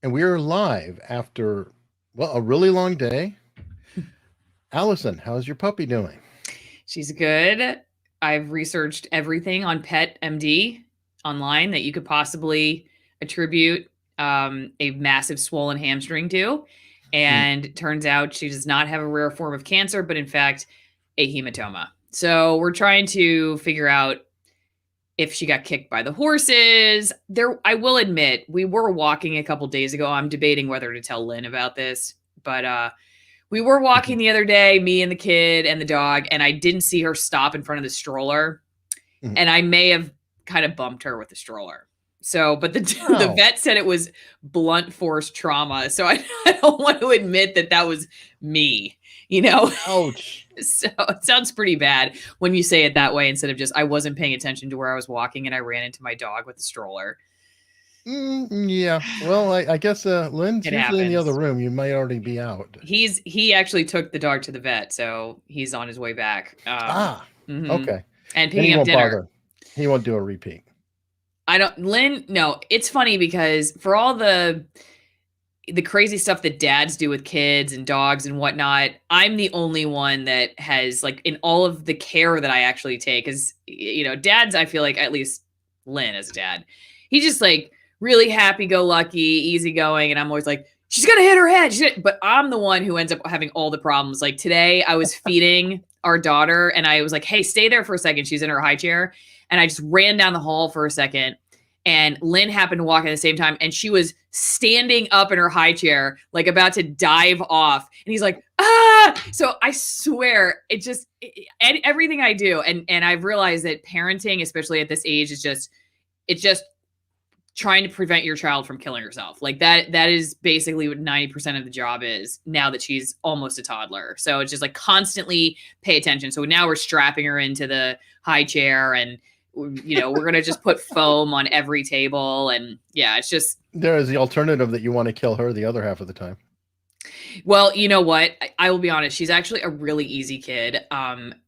And we are live after, well, a really long day. Allison, how's your puppy doing? She's good. I've researched everything on Pet MD online that you could possibly attribute a massive swollen hamstring to. Mm. And it turns out she does not have a rare form of cancer, but in fact, a hematoma. So we're trying to figure out if she got kicked by the horses. I will admit, we were walking a couple days ago. I'm debating whether to tell Lynn about this, but we were walking the other day, me and the kid and the dog, and I didn't see her stop in front of the stroller. Mhm. And I may have kind of bumped her with the stroller. So, but the Wow. vet said it was blunt force trauma. So I don't want to admit that was me, you know? Ouch. So it sounds pretty bad when you say it that way instead of just I wasn't paying attention to where I was walking and I ran into my dog with the stroller. Yeah. Well, I guess Lynn's It usually in the other happens. room. You might already be out. He actually took the dog to the vet, so he's on his way back. Ah, Mhm. okay. And And he picking up won't dinner. bother. He won't do a repeat. I don't Lynn, no, it's funny because for all the crazy stuff that dads do with kids and dogs and whatnot, I'm the only one that has like in all of the care that I actually take. Because dads, I feel like at least Lynn as a dad, he's just like really happy-go-lucky, easygoing, and I'm always like, she's gonna hit her head. But I'm the one who ends up having all the problems. Like today, I was feeding our daughter, and I was like, "Hey, stay there for a second." She's in her high chair, and I just ran down the hall for a second and Lynn happened to walk at the same time, and she was standing up in her high chair, like about to dive off. And he's like, ah! So I swear, everything I do, and I've realized that parenting, especially at this age, it's just trying to prevent your child from killing herself. Like that is basically what 90% of the job is now that she's almost a toddler. So it's just like constantly pay attention. So now we're strapping her into the high chair and we're going to just put foam on every table. And yeah, it's just, There is the alternative that you want to kill her the other half of the time. well, you know what? I will be honest. She's actually a really easy kid.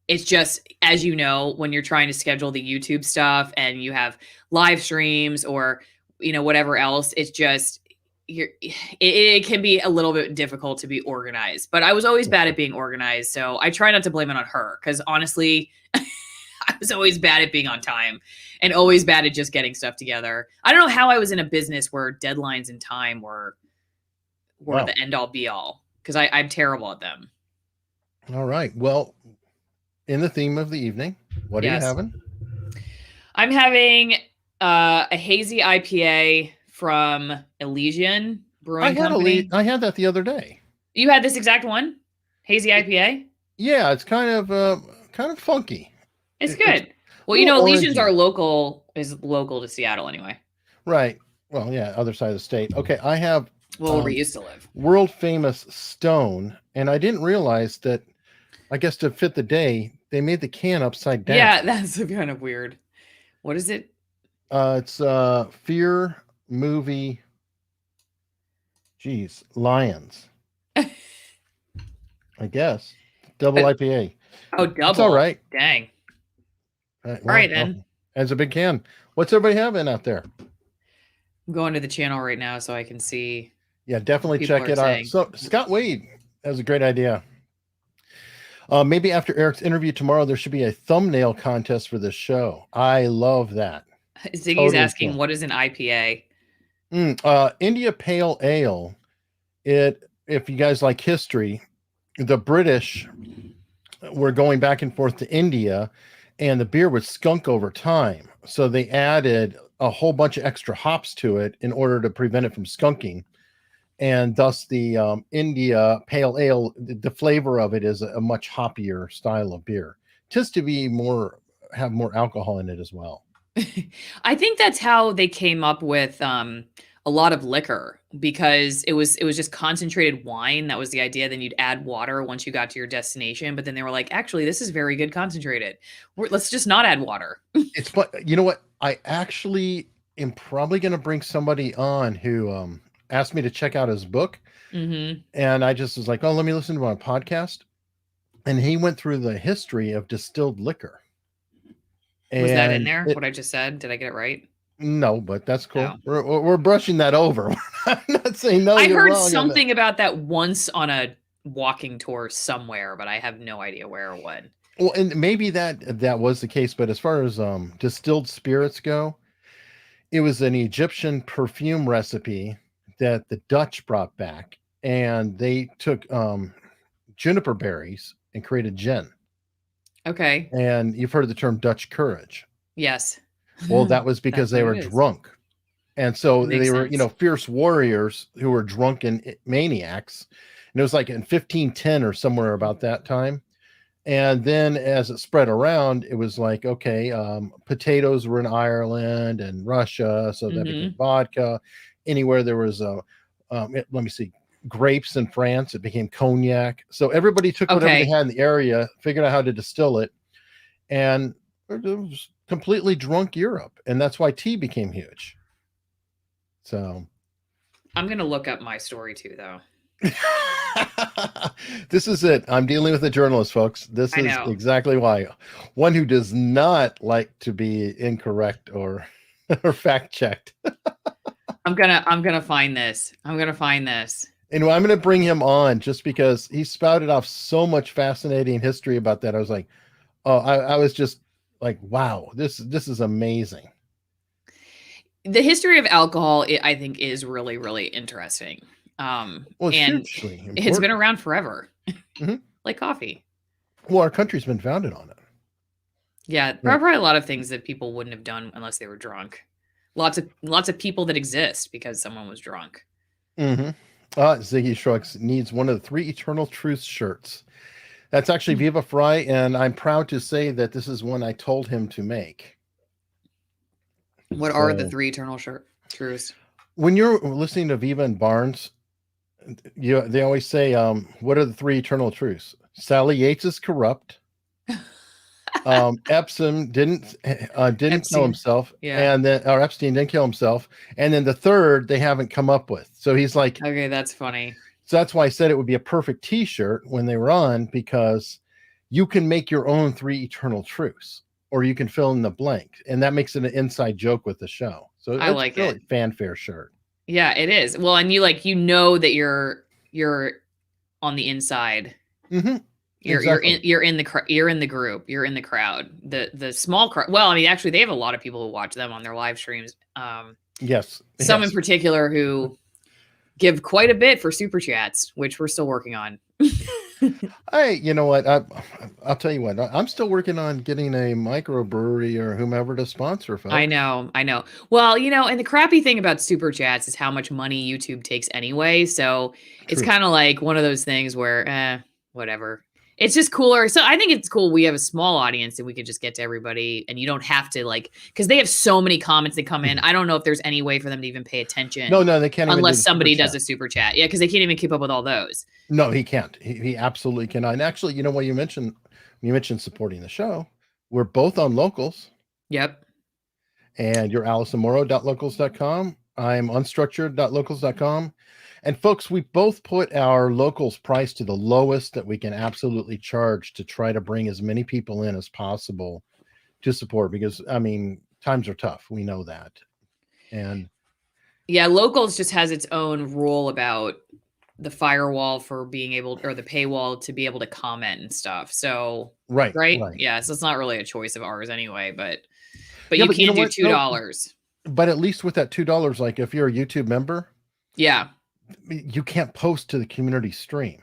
It's just, as you know, when you're trying to schedule the YouTube stuff and you have live streams or, whatever else, it's just, it can be a little bit difficult to be organized. But I was always bad at being organized. So I try not to blame it on her because honestly, I was always bad at being on time and always bad at just getting stuff together. I don't know how I was in a business where deadlines and time were Wow. the end all be all because I'm terrible at them. All right. Well, in the theme of the evening, what are you Yes. having? I'm having a hazy IPA from Elysian Brewing Company. I had that the other day. You had this exact one? Hazy IPA? Yeah, it's kind of funky. It's It's good. a Well, little Elysians orangey. is local to Seattle anyway. Right. Well, yeah, other side of the state. Okay, I have Well, where we used to live. world famous Stone, and I didn't realize that. I guess to fit the day, they made the can upside down. Yeah, that's kind of weird. What is it? It's Fear Movie. Geez, Lions. I guess double IPA. Oh, It's all double. right. Dang. Well, All right, then. it's a big can. What's everybody having out there? I'm going to the channel right now so I can see. Yeah, definitely People check are it out. saying. So Scott Wade has a great idea. Maybe after Eric's interview tomorrow, there should be a thumbnail contest for this show. I love that. Ziggy's Totally asking, cool. what is an IPA? India Pale Ale. If you guys like history, the British were going back and forth to India, and the beer would skunk over time. So they added a whole bunch of extra hops to it in order to prevent it from skunking. And thus the India Pale Ale, the flavor of it is a much hoppier style of beer. Just to be have more alcohol in it as well. I think that's how they came up with a lot of liquor because it was just concentrated wine. That was the idea. Then you'd add water once you got to your destination. But then they were like, actually, this is very good concentrated. Let's just not add water. It's fun. You know what? I actually am probably going to bring somebody on who asked me to check out his book. Mm-hmm. And I just was like, oh, let me listen to my podcast. And he went through the history of distilled liquor. Was that in And there? What I just said? Did I get it right? No, but that's cool. No. We're brushing that over. I'm not saying no. I You're heard wrong on that. something about that once on a walking tour somewhere, but I have no idea where or when. Well, and maybe that was the case, but as far as distilled spirits go, it was an Egyptian perfume recipe that the Dutch brought back, and they took juniper berries and created gin. Okay. And you've heard the term Dutch courage. Yes. Well, that was because That's they what were it is. drunk. And so Makes they were, sense. you know, fierce warriors who were drunken maniacs. And it was like in 1510 or somewhere about that time. And then as it spread around, it was like, okay, potatoes were in Ireland and Russia. So that became vodka. Anywhere there was, let me see, grapes in France, it became cognac. So everybody took whatever they had in the area, figured out how to distill it. And it was completely drunk Europe. And that's why tea became huge. So I'm going to look up my story too, though. This is it. I'm dealing with a journalist, folks. This is exactly why. One who does not like to be incorrect or fact checked. I'm gonna find this. I'm gonna find this. And I'm gonna bring him on just because he spouted off so much fascinating history about that. I was like, oh, I was just like, wow, this is amazing. The history of alcohol, I think, is really, really interesting. Well, and it's been around forever, like coffee. Well, our country's been founded on it. Yeah, there are probably a lot of things that people wouldn't have done unless they were drunk. Lots of people that exist because someone was drunk. Ziggy Shrugs needs one of the 3 Eternal Truths shirts. That's actually Viva Fry, and I'm proud to say that this is one I told him to make. What are the 3 Eternal Truths? When you're listening to Viva and Barnes, they always say, what are the 3 Eternal Truths? Sally Yates is corrupt. Epstein didn't kill himself, and then Epstein didn't kill himself, and then the third they haven't come up with. So he's like, okay, that's funny. So that's why I said it would be a perfect T-shirt when they were on, because you can make your own 3 Eternal Truths, or you can fill in the blank, and that makes it an inside joke with the show. So I like really it. Fanfare shirt. Yeah, it is. Well, and you know that you're on the inside. You're in the group. You're in the crowd. The small crowd. Well, I mean, actually, they have a lot of people who watch them on their live streams. Yes. Some in particular who give quite a bit for super chats, which we're still working on. You know what? I'll tell you what. I'm still working on getting a microbrewery or whomever to sponsor. Folks. I know. Well, and the crappy thing about super chats is how much money YouTube takes anyway. So it's kind of like one of those things where, whatever. It's just cooler. So I think it's cool. We have a small audience and we could just get to everybody, and you don't have to because they have so many comments that come in. I don't know if there's any way for them to even pay attention. No, they can't. Unless somebody does a super chat. Yeah, because they can't even keep up with all those. No, he can't. He absolutely cannot. And actually, you know what you mentioned supporting the show. We're both on Locals. Yep. And you're AlisonMorrow.locals.com. I'm unstructured.locals.com. And folks, we both put our Locals price to the lowest that we can absolutely charge to try to bring as many people in as possible to support, because I mean, times are tough. We know that. And yeah, Locals just has its own rule about the firewall for being able, or the paywall to be able to comment and stuff. So right. Yeah, so it's not really a choice of ours anyway, but you can't do $2. But at least with that $2, like if you're a YouTube member, yeah, you can't post to the community stream.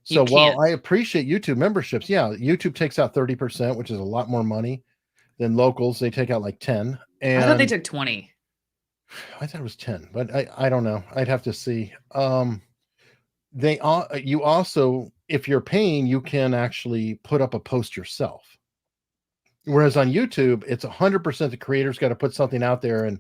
So while I appreciate YouTube memberships, yeah, YouTube takes out 30%, which is a lot more money than Locals. They take out like 10. And I thought they took 20. I thought it was 10, but I don't know. I'd have to see. You also, if you're paying, you can actually put up a post yourself. Whereas on YouTube, it's 100% the creator's got to put something out there, and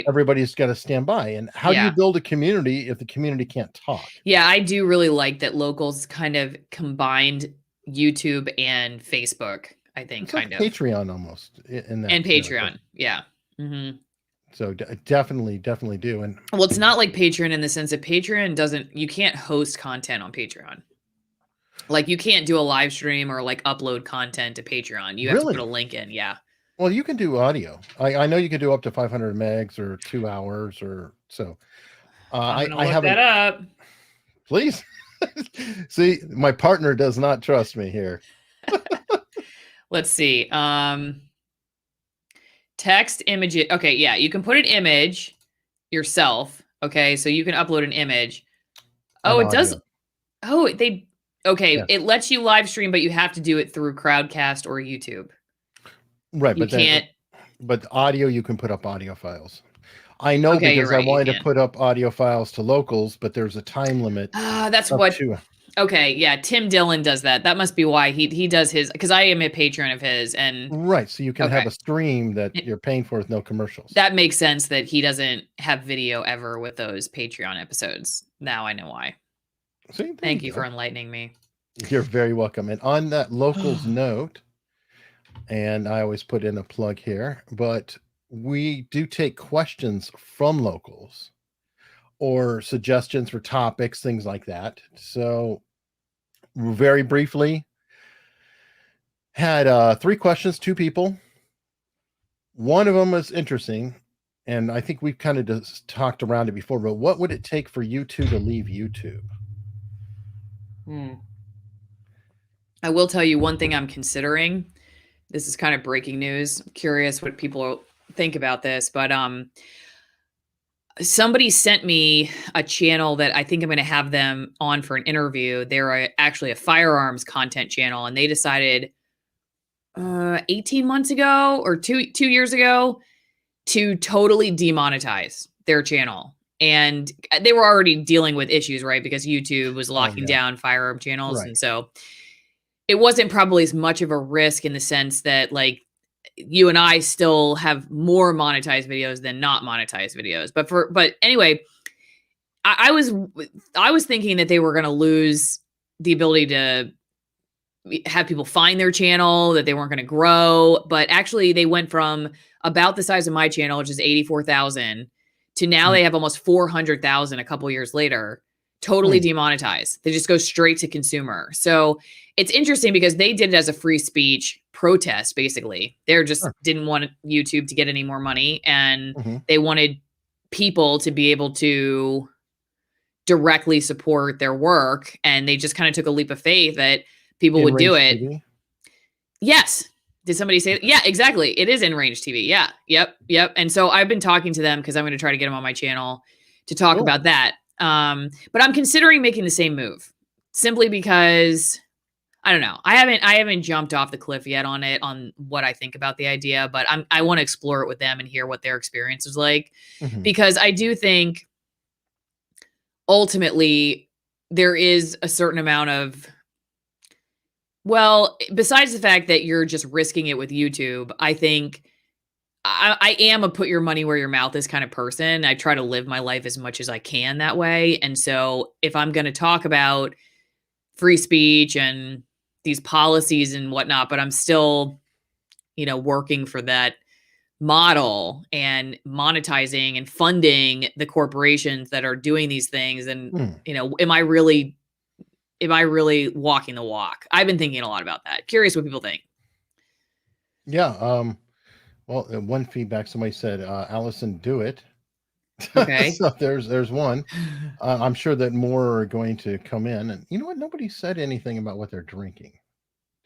everybody's got to stand by. And how do you build a community if the community can't talk? Yeah, I do really like that Locals kind of combined YouTube and Facebook. I think it's kind of Patreon almost in that, and Patreon. Yeah. Mm-hmm. So definitely do. And well, it's not like Patreon in the sense that Patreon you can't host content on Patreon. Like you can't do a live stream or like upload content to Patreon. You have to put a link in. Yeah. Well, you can do audio. I know you can do up to 500 megs or 2 hours or so. I'm I gonna I look that haven't. up. Please. See, my partner does not trust me here. Let's see. Text image. Okay, yeah, you can put an image yourself. Okay, so you can upload an image. And Oh, it does. audio. Oh, they. Okay, Yes. it lets you live stream, but you have to do it through Crowdcast or YouTube. Right, You but then can't. but audio you can put up audio files. I know Okay, you're because I right. You wanted to can. put up audio files to locals, but there's a time limit That's up what. to Okay, yeah, Tim Dillon does that. That must be why he does his, because I am a patron of his, and right. So you can okay, have a stream that it- you're paying for with no commercials. that makes sense that he doesn't have video ever with those Patreon episodes. Now I know why. See, there Thank you you for go. enlightening me. You're very welcome. And on that locals note, and I always put in a plug here, but we do take questions from locals or suggestions for topics, things like that. So, very briefly, had 3 questions, 2 people. One of them was interesting, and I think we've kind of just talked around it before, but what would it take for you two to leave YouTube? Hmm. I will tell you one thing I'm considering. This is kind of breaking news. I'm curious what people think about this, but somebody sent me a channel that I think I'm going to have them on for an interview. They're actually a firearms content channel, and they decided 18 months ago or 2 years ago to totally demonetize their channel. And they were already dealing with issues, right? Because YouTube was Oh, locking yeah. down firearm channels. Right. And so it wasn't probably as much of a risk in the sense that, like, you and I still have more monetized videos than not monetized videos. But anyway, I was thinking that they were going to lose the ability to have people find their channel, that they weren't going to grow, but actually they went from about the size of my channel, which is 84,000, to now Mm, they have almost 400,000 a couple years later, totally mm, demonetized. They just go straight to consumer. So it's interesting because they did it as a free speech protest, basically. They just sure. didn't want YouTube to get any more money, and Hmm. they wanted people to be able to directly support their work. And they just kind of took a leap of faith that people In would do range it. TV. Yes. Did somebody say that? Yeah, exactly. It is in range TV. Yeah. Yep. Yep. And so I've been talking to them because I'm going to try to get them on my channel to talk Cool. about that. But I'm considering making the same move simply because I don't know. I haven't jumped off the cliff yet on it, on what I think about the idea, but I want to explore it with them and hear what their experience is like, Hmm. because I do think ultimately there is a certain amount of, well, besides the fact that you're just risking it with YouTube, I think I am a put your money where your mouth is kind of person. I try to live my life as much as I can that way. And so if I'm going to talk about free speech and these policies and whatnot, but I'm still, working for that model and monetizing and funding the corporations that are doing these things, and Mm. am I really walking the walk? I've been thinking a lot about that. Curious what people think. Yeah. Well, one feedback somebody said, Allison, do it. Okay. So there's one. I'm sure that more are going to come in. And you know what? Nobody said anything about what they're drinking.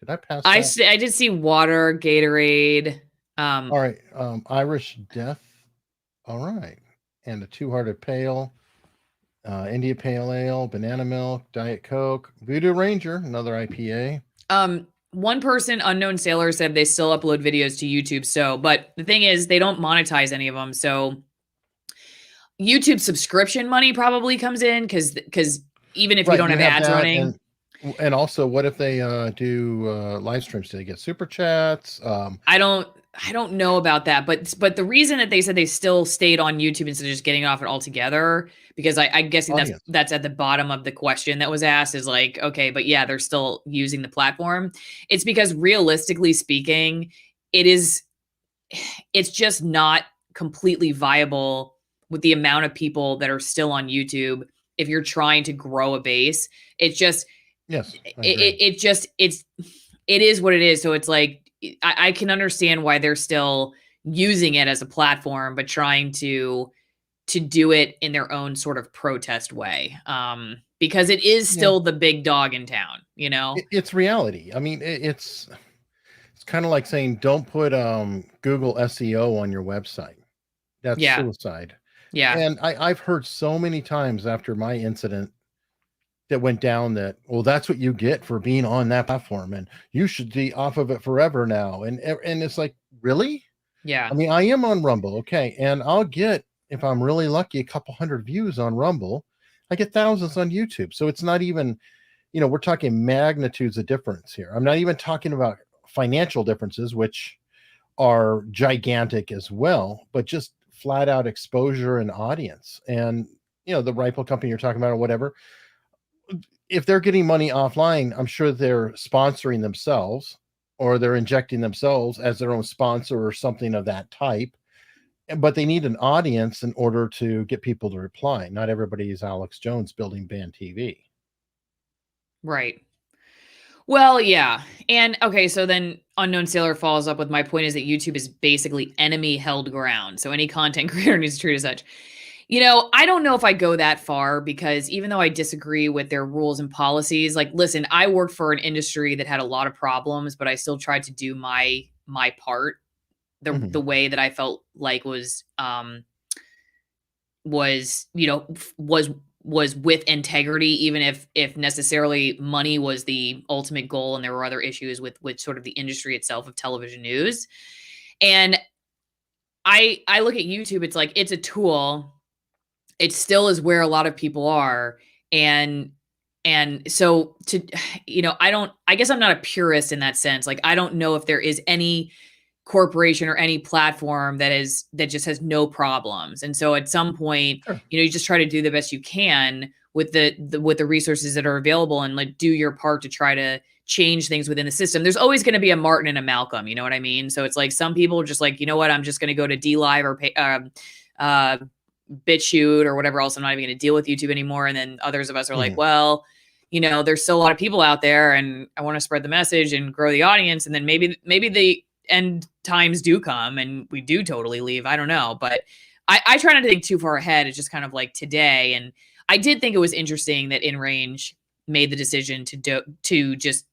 Did I pass that? I did see water, Gatorade. All right. Irish Death. All right. And a Two-Hearted Pale, India Pale Ale, Banana Milk, Diet Coke, Voodoo Ranger, another IPA. One person, Unknown Sailor, said they still upload videos to YouTube. So, but the thing is, they don't monetize any of them. So YouTube subscription money probably comes in because even if you Right. don't You have have ads that. running, And also, what if they do live streams? Do they get super chats? I don't know about that, but the reason that they said they still stayed on YouTube instead of just getting off it altogether, because I'm guessing that's Audience. that's at the bottom of the question that was asked, is like, okay, but yeah, they're still using the platform. It's because realistically speaking, it is it's just not completely viable with the amount of people that are still on YouTube if you're trying to grow a base. It's just Yes, I it, agree. it just it is what it is. So it's like I can understand why they're still using it as a platform, but trying to do it in their own sort of protest way. Because it is Yeah, still the big dog in town, you know? it's reality. I mean, it's kind of like saying don't put Google SEO on your website. That's Yeah. suicide. Yeah. And I've heard so many times after my incident that went down that, well, that's what you get for being on that platform, and you should be off of it forever now. And it's like, really? Yeah. I mean, I am on Rumble, okay, and I'll get, if I'm really lucky, a couple hundred views on Rumble. I get thousands on YouTube. So it's not even, we're talking magnitudes of difference here. I'm not even talking about financial differences, which are gigantic as well, but just flat out exposure and audience. And the rifle company you're talking about or whatever, if they're getting money offline, I'm sure they're sponsoring themselves or they're injecting themselves as their own sponsor or something of that type. But they need an audience in order to get people to reply. Not everybody is Alex Jones building Band TV. Right. Well, yeah. And okay, so then Unknown Sailor follows up with my point is that YouTube is basically enemy held ground. So any content creator needs to treat as such. I don't know if I go that far because even though I disagree with their rules and policies, like listen, I worked for an industry that had a lot of problems, but I still tried to do my part the Mhm. way that I felt like was, was with integrity, even if necessarily money was the ultimate goal and there were other issues with sort of the industry itself of television news. And I look at YouTube, it's like it's a tool. It still is where a lot of people are. And so to I guess I'm not a purist in that sense. Like I don't know if there is any corporation or any platform that just has no problems. And so at some point, Sure. you just try to do the best you can with with the resources that are available and like do your part to try to change things within the system. There's always going to be a Martin and a Malcolm, you know what I mean? So it's like some people are just like, you know what, I'm just going to go to D Live or pay, uh BitChute or whatever else. I'm not even going to deal with YouTube anymore. And then others of us are like, Mhm. well, there's still a lot of people out there and I want to spread the message and grow the audience. And then maybe the end times do come and we do totally leave. I don't know. But I try not to think too far ahead. It's just kind of like today. And I did think it was interesting that InRange made the decision to just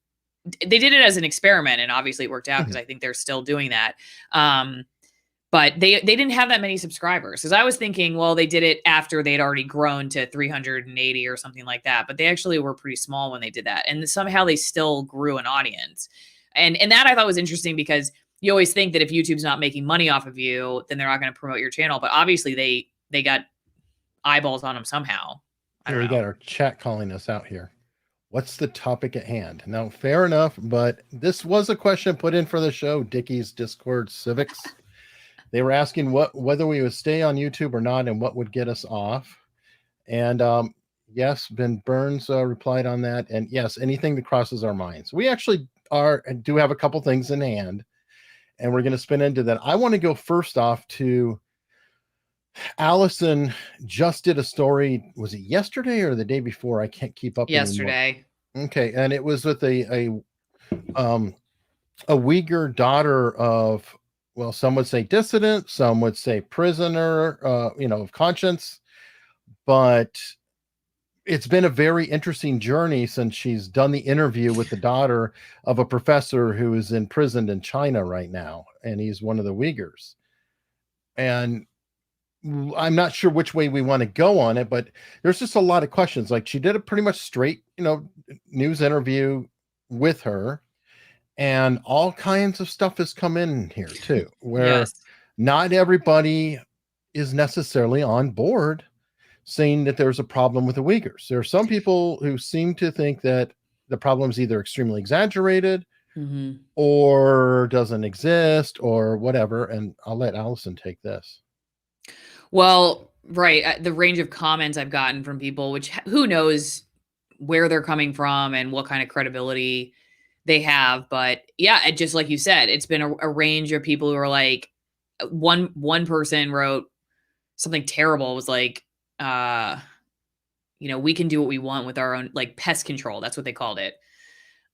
they did it as an experiment and obviously it worked out because Mhm. I think they're still doing that. But they didn't have that many subscribers because I was thinking, well, they did it after they'd already grown to 380 or something like that. But they actually were pretty small when they did that, and somehow they still grew an audience. And that I thought was interesting because you always think that if YouTube's not making money off of you, then they're not going to promote your channel. But obviously they got eyeballs on them somehow. I Here don't we know. got our chat calling us out here. What's the topic at hand? Now, fair enough, but this was a question put in for the show, Dickie's Discord Civics. They were asking whether we would stay on YouTube or not and what would get us off. And yes, Ben Burns replied on that. And yes, anything that crosses our minds. We actually do have a couple things in hand, and we're going to spin into that. I want to go first off to Allison. Just did a story. Was it yesterday or the day before? I can't keep up anymore. Yesterday. Okay, and it was with um a Uyghur daughter of, well, some would say dissident, some would say prisoner, of conscience, but it's been a very interesting journey since she's done the interview with the daughter of a professor who is imprisoned in China right now, and he's one of the Uyghurs. And I'm not sure which way we want to go on it, but there's just a lot of questions. Like she did a pretty much straight, news interview with her, and all kinds of stuff has come in here too, where Yes. not everybody is necessarily on board saying that there's a problem with the Uyghurs. There are some people who seem to think that the problem is either extremely exaggerated Hmm. or doesn't exist or whatever. And I'll let Allison take this. Well, right. The range of comments I've gotten from people, which who knows where they're coming from and what kind of credibility they have. But yeah, just like you said, it's been a range of people who are like, one person wrote something terrible, was like, we can do what we want with our own like pest control. That's what they called it.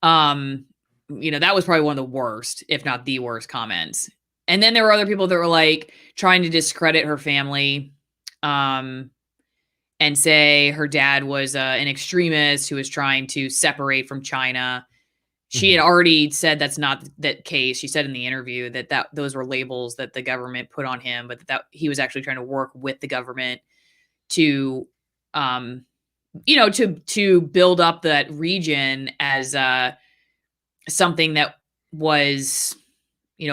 Um, that was probably one of the worst, if not the worst comments. And then there were other people that were like trying to discredit her family, and say her dad was an extremist who was trying to separate from China. She had already said that's not that case. She said in the interview that those were labels that the government put on him, but that he was actually trying to work with the government to, to build up that region as something that was,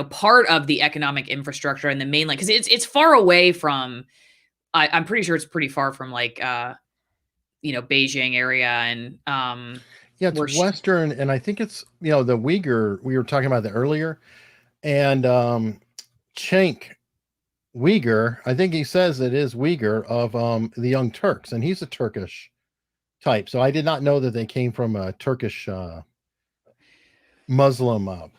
part of the economic infrastructure in the mainland, because it's far away from. I'm pretty sure it's pretty far from like Beijing area and Yeah, it's Western, and I think it's the Uyghur. We were talking about that earlier, and Cenk Uyghur. I think he says it is Uyghur of the Young Turks, and he's a Turkish type. So I did not know that they came from a Turkish Muslim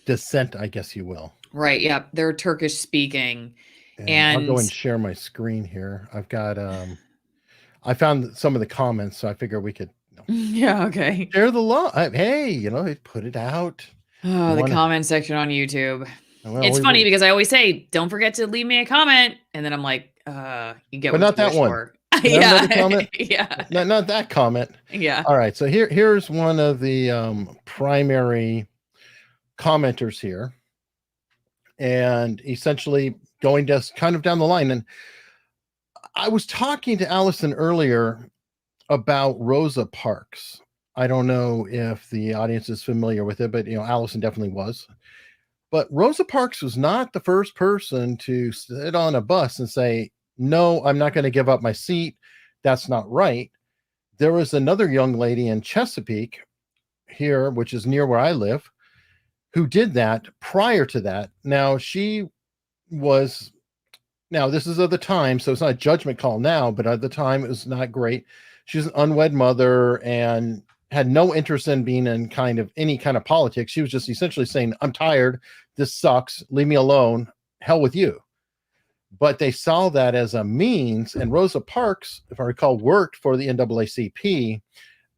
descent, I guess you will. Right. Yeah, they're Turkish speaking, and I'll go and share my screen here. I've got I found some of the comments, so I figure we could. Yeah. Okay. Share the law. Hey, put it out. Oh, the comment section on YouTube. Well, it's funny because I always say, don't forget to leave me a comment. And then I'm like, you get but not that one. Yeah. Comment? Yeah. Not that comment. Yeah. All right. So here's one of the primary commenters here. And essentially going just kind of down the line. And I was talking to Alison earlier about Rosa Parks. I don't know if the audience is familiar with it, but Alison definitely was. But Rosa Parks was not the first person to sit on a bus and say, no, I'm not going to give up my seat. That's not right. There was another young lady in Chesapeake here, which is near where I live, who did that prior to that. Now this is of the time, so it's not a judgment call now, but at the time it was not great. She's an unwed mother and had no interest in being in any kind of politics. She was just essentially saying, I'm tired. This sucks. Leave me alone. Hell with you. But they saw that as a means. And Rosa Parks, if I recall, worked for the NAACP.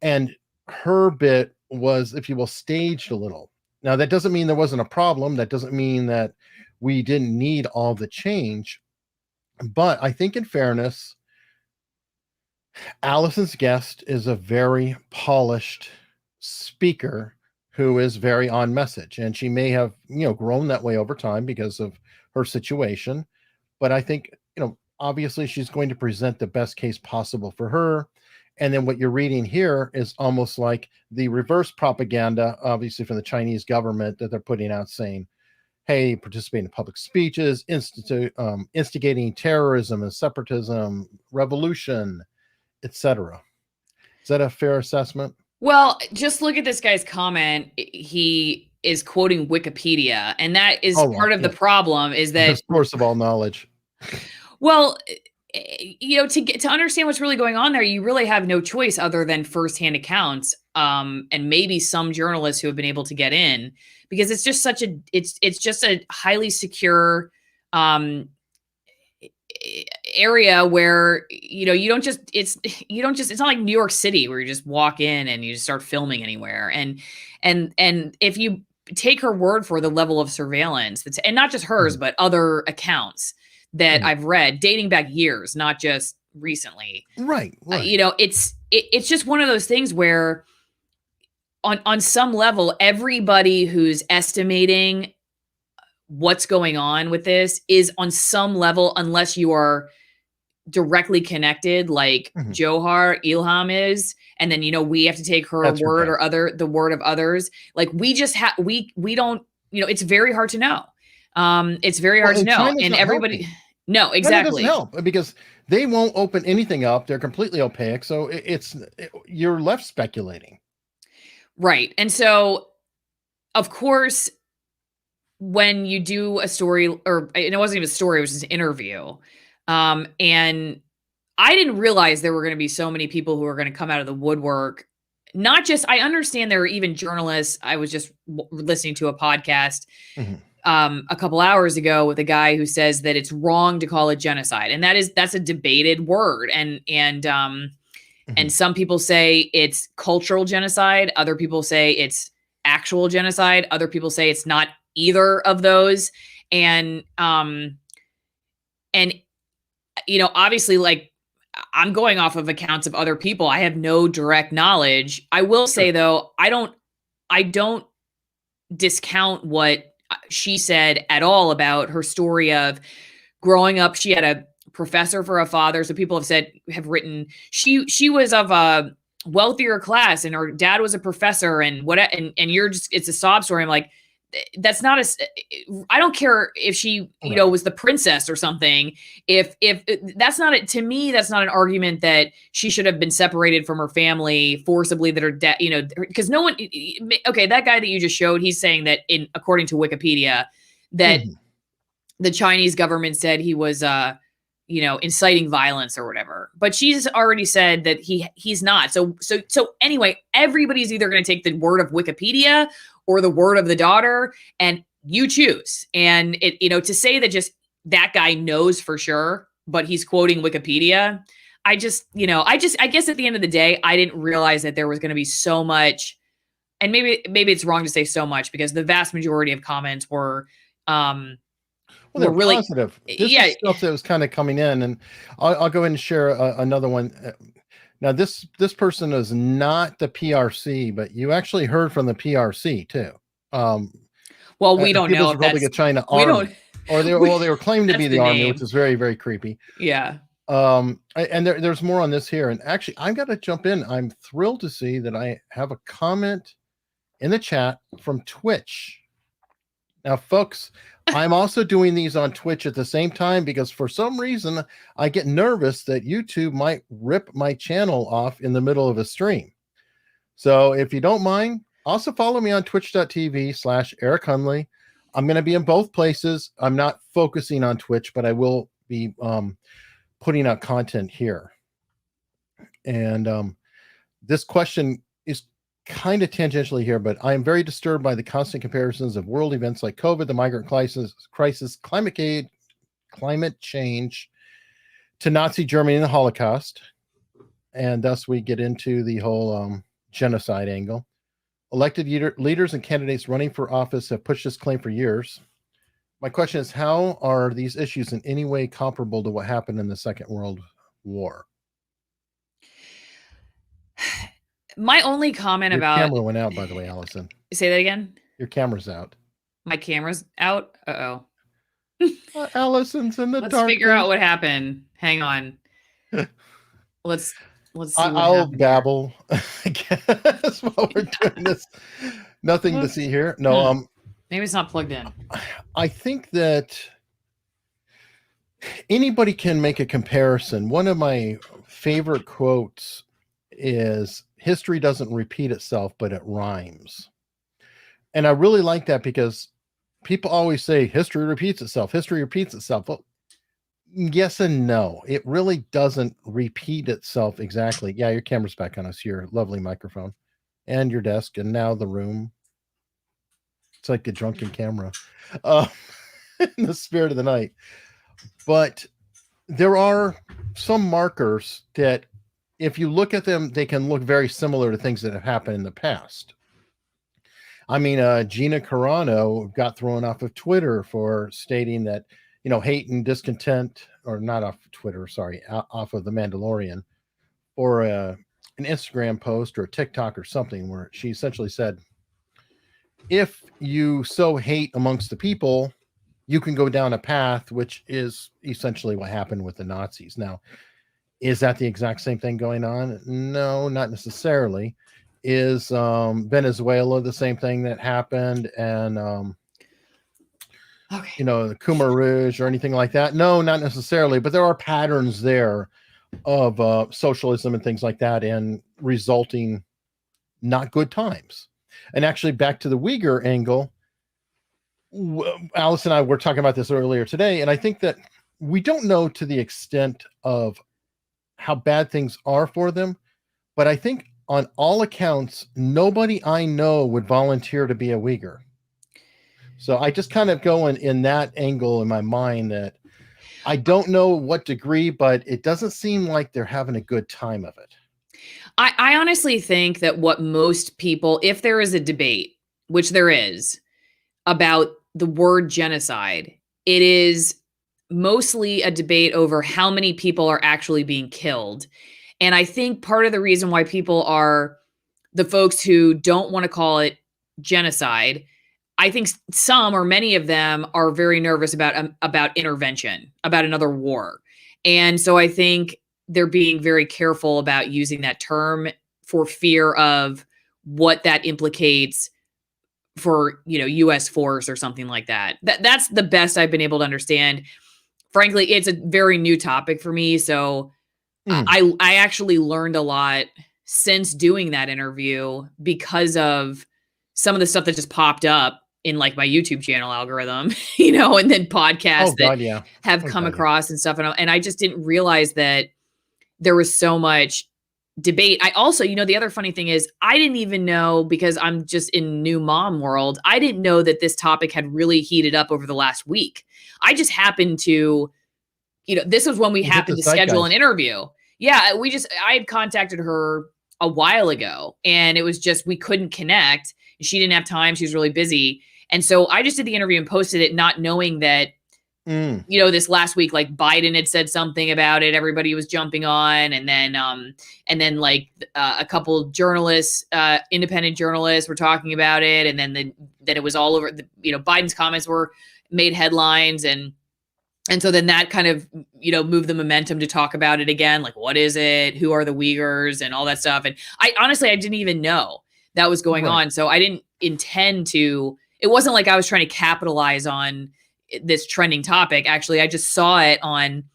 And her bit was, if you will, staged a little. Now, that doesn't mean there wasn't a problem. That doesn't mean that we didn't need all the change. But I think in fairness, Alison's guest is a very polished speaker who is very on message, and she may have grown that way over time because of her situation. But I think obviously she's going to present the best case possible for her. And then what you're reading here is almost like the reverse propaganda, obviously from the Chinese government, that they're putting out saying, hey, participate in public speeches, instigating terrorism and separatism, revolution, etc. Is that a fair assessment? Well, just look at this guy's comment. He is quoting Wikipedia, and that is part of the problem, is that the source of all knowledge. Well, to understand what's really going on there, you really have no choice other than firsthand accounts, and maybe some journalists who have been able to get in, because it's just it's just a highly secure area where it's not like New York City where you just walk in and you just start filming anywhere. And if you take her word for the level of surveillance and not just hers, but other accounts that I've read dating back years, not just recently. Right. It's just one of those things where on some level, everybody who's estimating what's going on with this is on some level, unless you are directly connected, like Johar Ilham is, and then we have to take her word or the word of others. Like we just we don't, it's very hard to know. It's very hard to know. China's and everybody helping. No, exactly. China doesn't help because they won't open anything up. They're completely opaque. So you're left speculating. Right. And so of course, when you do a story, or it wasn't even a story, it was just an interview. And I didn't realize there were going to be so many people who are going to come out of the woodwork. Not just, I understand there are even journalists. I was just listening to a podcast a couple hours ago with a guy who says that it's wrong to call it genocide. And that's a debated word. And some people say it's cultural genocide. Other people say it's actual genocide. Other people say it's not either of those. And obviously, like, I'm going off of accounts of other people. I have no direct knowledge. I will say though, I don't discount what she said at all about her story of growing up. She had a professor for a father. So people have written, she was of a wealthier class and her dad was a professor and you're just, it's a sob story. I'm like, that's not I don't care if she, was the princess or something. If that's not it, to me, that's not an argument that she should have been separated from her family forcibly, that her dad, because no one, okay, that guy that you just showed, he's saying that according to Wikipedia, that the Chinese government said he was, inciting violence or whatever, but she's already said that he's not. So anyway, everybody's either going to take the word of Wikipedia or the word of the daughter, and you choose. And to say that just that guy knows for sure, but he's quoting Wikipedia. I guess at the end of the day, I didn't realize that there was going to be so much, and maybe it's wrong to say so much, because the vast majority of comments were, they're really positive. This is stuff that was kind of coming in, and I'll go ahead and share another one. Now, this person is not the PRC, but you actually heard from the PRC too. Well, we don't know if Republic of China Army, or they were claiming to be the army, which is very, very creepy. Yeah. And there's more on this here. And actually, I've got to jump in. I'm thrilled to see that I have a comment in the chat from Twitch. Now, folks, I'm also doing these on Twitch at the same time, because for some reason I get nervous that YouTube might rip my channel off in the middle of a stream. So if you don't mind, also follow me on twitch.tv/Eric Hunley. I'm going to be in both places. I'm not focusing on Twitch, but I will be putting out content here. And this question is kind of tangentially here, but I am very disturbed by the constant comparisons of world events like COVID, the migrant crisis, climate change, to Nazi Germany and the Holocaust. And thus we get into the whole genocide angle. Elected leaders and candidates running for office have pushed this claim for years. My question is, how are these issues in any way comparable to what happened in the Second World War? My only comment about... Your camera went out, by the way, Allison. Say that again? Your camera's out. My camera's out? Uh-oh. Allison's in the dark. Let's figure out what happened. Hang on. Let's see. I'll babble, I guess, while we're doing this. Nothing to see here. No, maybe it's not plugged in. I think that anybody can make a comparison. One of my favorite quotes is, history doesn't repeat itself, but it rhymes. And I really like that, because people always say history repeats itself. History repeats itself. Well, yes and no. It really doesn't repeat itself exactly. Yeah, your camera's back on us. Your lovely microphone and your desk, and now the room. It's like a drunken camera in the spirit of the night. But there are some markers that, if you look at them, they can look very similar to things that have happened in the past. I mean, Gina Carano got thrown off of Twitter for stating that, hate and discontent, or not off of Twitter, sorry, off of The Mandalorian, or an Instagram post or a TikTok or something, where she essentially said, if you sow hate amongst the people, you can go down a path, which is essentially what happened with the Nazis. Now, is that the exact same thing going on? No, not necessarily. Is Venezuela the same thing that happened? And, the Khmer Rouge or anything like that? No, not necessarily. But there are patterns there of socialism and things like that, and resulting not good times. And actually, back to the Uyghur angle, Alice and I were talking about this earlier today, and I think that we don't know to the extent of how bad things are for them, but I think on all accounts, nobody I know would volunteer to be a Uyghur. So I just kind of go in that angle in my mind, that I don't know what degree, but it doesn't seem like they're having a good time of it. I honestly think that what most people, if there is a debate, which there is, about the word genocide, it is mostly a debate over how many people are actually being killed. And I think part of the reason why people are the folks who don't want to call it genocide, I think some or many of them are very nervous about intervention, about another war. And so I think they're being very careful about using that term for fear of what that implicates for, US force or something like that. That's the best I've been able to understand. Frankly, it's a very new topic for me, so I actually learned a lot since doing that interview because of some of the stuff that just popped up in like my YouTube channel algorithm, and then podcasts have come across and stuff. And I just didn't realize that there was so much debate. I also, the other funny thing is I didn't even know, because I'm just in new mom world, I didn't know that this topic had really heated up over the last week. I just happened to, this was when we happened to schedule an interview. Yeah, I had contacted her a while ago, and it was just, we couldn't connect. She didn't have time. She was really busy. And so I just did the interview and posted it, not knowing that, this last week, like Biden had said something about it. Everybody was jumping on. And then like a couple journalists, independent journalists were talking about it. And then it was all over Biden's comments were made headlines. And so then that kind of, moved the momentum to talk about it again. Like, what is it? Who are the Uyghurs and all that stuff? And I didn't even know that was going on. So I didn't intend to, it wasn't like I was trying to capitalize on this trending topic. Actually, I just saw it on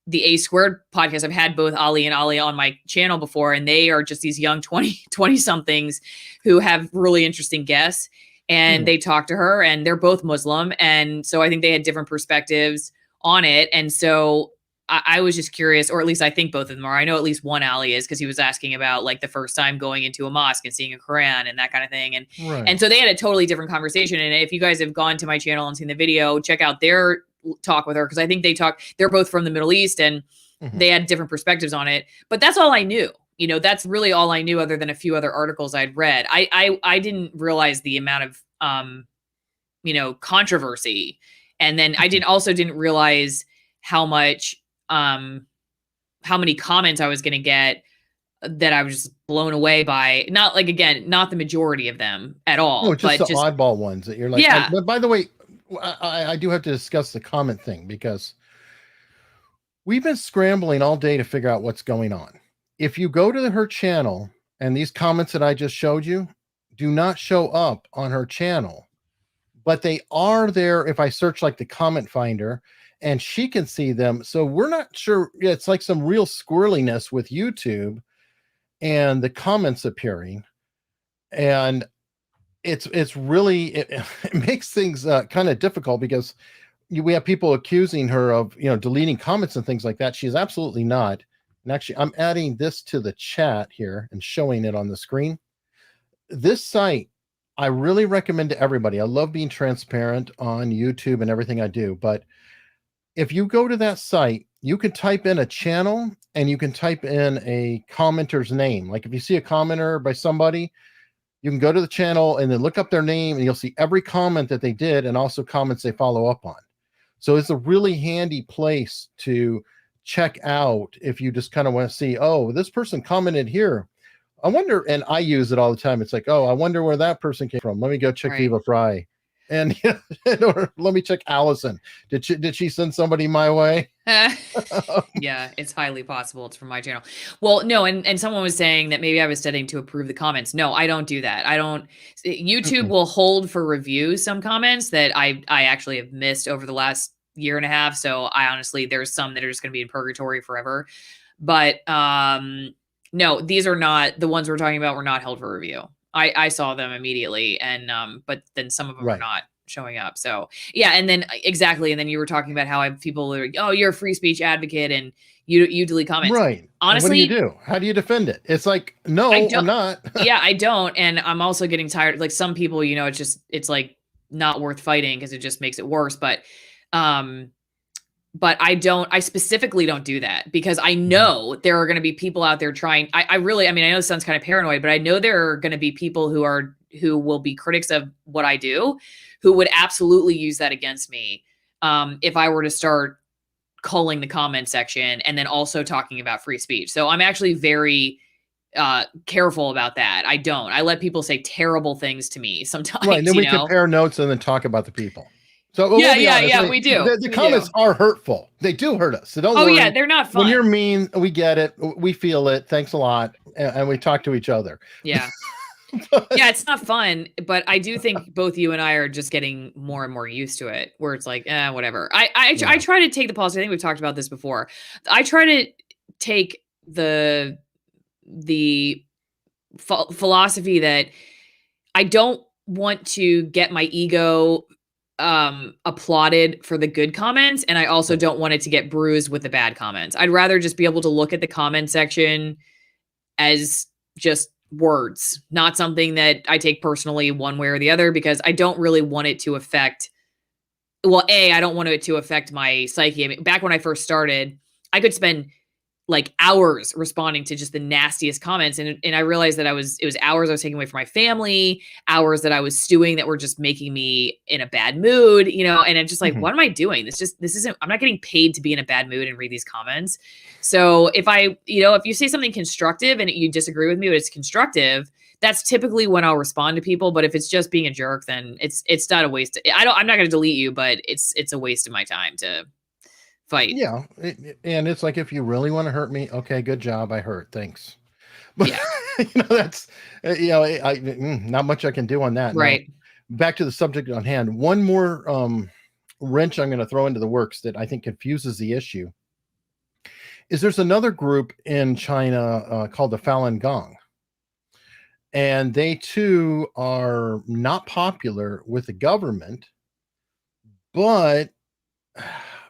the A Squared podcast. I've had both Ali and Ali on my channel before, and they are just these young 20 somethings who have really interesting guests. And they talk to her, and they're both Muslim. And so I think they had different perspectives on it. And so I was just curious, or at least I think both of them are. I know at least one Ali is, because he was asking about like the first time going into a mosque and seeing a Quran and that kind of thing. And so they had a totally different conversation. And if you guys have gone to my channel and seen the video, check out their talk with her, because I think they're both from the Middle East, and they had different perspectives on it. But that's all I knew. That's really all I knew, other than a few other articles I'd read. I didn't realize the amount of controversy. And then I didn't realize how many comments I was going to get that I was just blown away by. Not the majority of them at all. No, just the oddball ones that you're like, yeah. But by the way, I do have to discuss the comment thing, because we've been scrambling all day to figure out what's going on. If you go to her channel, and these comments that I just showed you do not show up on her channel, but they are there if I search like the comment finder, and she can see them. So we're not sure. It's like some real squirreliness with YouTube and the comments appearing. And it's really, it makes things kind of difficult, because we have people accusing her of, deleting comments and things like that. She's absolutely not. And actually, I'm adding this to the chat here and showing it on the screen. This site, I really recommend to everybody. I love being transparent on YouTube and everything I do. But if you go to that site, you can type in a channel, and you can type in a commenter's name. Like if you see a commenter by somebody, you can go to the channel and then look up their name, and you'll see every comment that they did, and also comments they follow up on. So it's a really handy place to check out if you just kind of want to see, oh, this person commented here. I wonder, and I use it all the time. It's like, oh, I wonder where that person came from. Let me go check Viva Fry. And or let me check Allison. Did she send somebody my way? Yeah, it's highly possible it's from my channel. Well, no, and someone was saying that maybe I was studying to approve the comments. No, I don't do that. YouTube will hold for review some comments that I actually have missed over the last year and a half. So I honestly, there's some that are just going to be in purgatory forever. But no, these are not, the ones we're talking about were not held for review. I saw them immediately, and but then some of them are not showing up. So yeah, and then exactly, and then you were talking about how people are, oh, you're a free speech advocate, and you delete comments. Right. Honestly, what do you do? How do you defend it? It's like, no, I'm not. Yeah, I don't, and I'm also getting tired. Like some people, it's like not worth fighting because it just makes it worse. But I specifically don't do that, because I know there are going to be people out there trying. I know this sounds kind of paranoid, but I know there are going to be people who who will be critics of what I do, who would absolutely use that against me if I were to start culling the comment section and then also talking about free speech. So I'm actually very careful about that. I let people say terrible things to me sometimes. Right. And then we compare notes and then talk about the people. So we'll be honest, we do. The comments are hurtful. They do hurt us. So don't worry. Oh yeah, they're not fun. When you're mean, we get it. We feel it. Thanks a lot. And we talk to each other. Yeah. Yeah, it's not fun, but I do think both you and I are just getting more and more used to it, where it's like, whatever. I try to take the policy. I think we've talked about this before. I try to take the philosophy that I don't want to get my ego applauded for the good comments, and I also don't want it to get bruised with the bad comments. I'd rather just be able to look at the comment section as just words, not something that I take personally one way or the other, because I don't really want it to affect, I don't want it to affect my psyche. I mean, back when I first started, I could spend like hours responding to just the nastiest comments. And I realized that it was hours I was taking away from my family, hours that I was stewing that were just making me in a bad mood, and I'm just like, what am I doing? This isn't, I'm not getting paid to be in a bad mood and read these comments. So if if you say something constructive and you disagree with me, but it's constructive, that's typically when I'll respond to people. But if it's just being a jerk, then it's not a waste. I'm not going to delete you, but it's a waste of my time to fight. Yeah. And it's like, if you really want to hurt me, okay, good job. I hurt. Thanks. But yeah. That's, not much I can do on that. Right. Now, back to the subject on hand. One more wrench I'm going to throw into the works that I think confuses the issue is there's another group in China called the Falun Gong. And they too are not popular with the government, but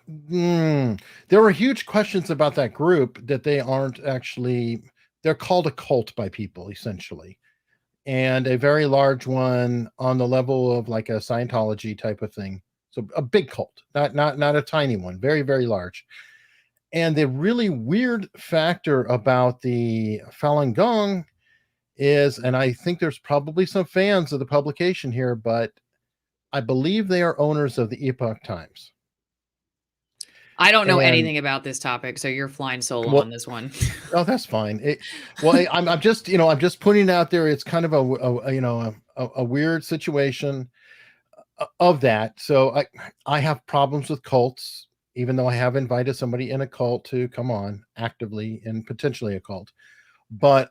there are huge questions about that group that they aren't actually, they're called a cult by people essentially. And a very large one on the level of like a Scientology type of thing. So a big cult, not a tiny one, very, very large. And the really weird factor about the Falun Gong is, and I think there's probably some fans of the publication here, but I believe they are owners of the Epoch Times. I don't know anything about this topic, so you're flying solo on this one. Oh, that's fine. I'm just, I'm just putting it out there. It's kind of a weird situation of that. So I have problems with cults, even though I have invited somebody in a cult to come on actively and potentially a cult. But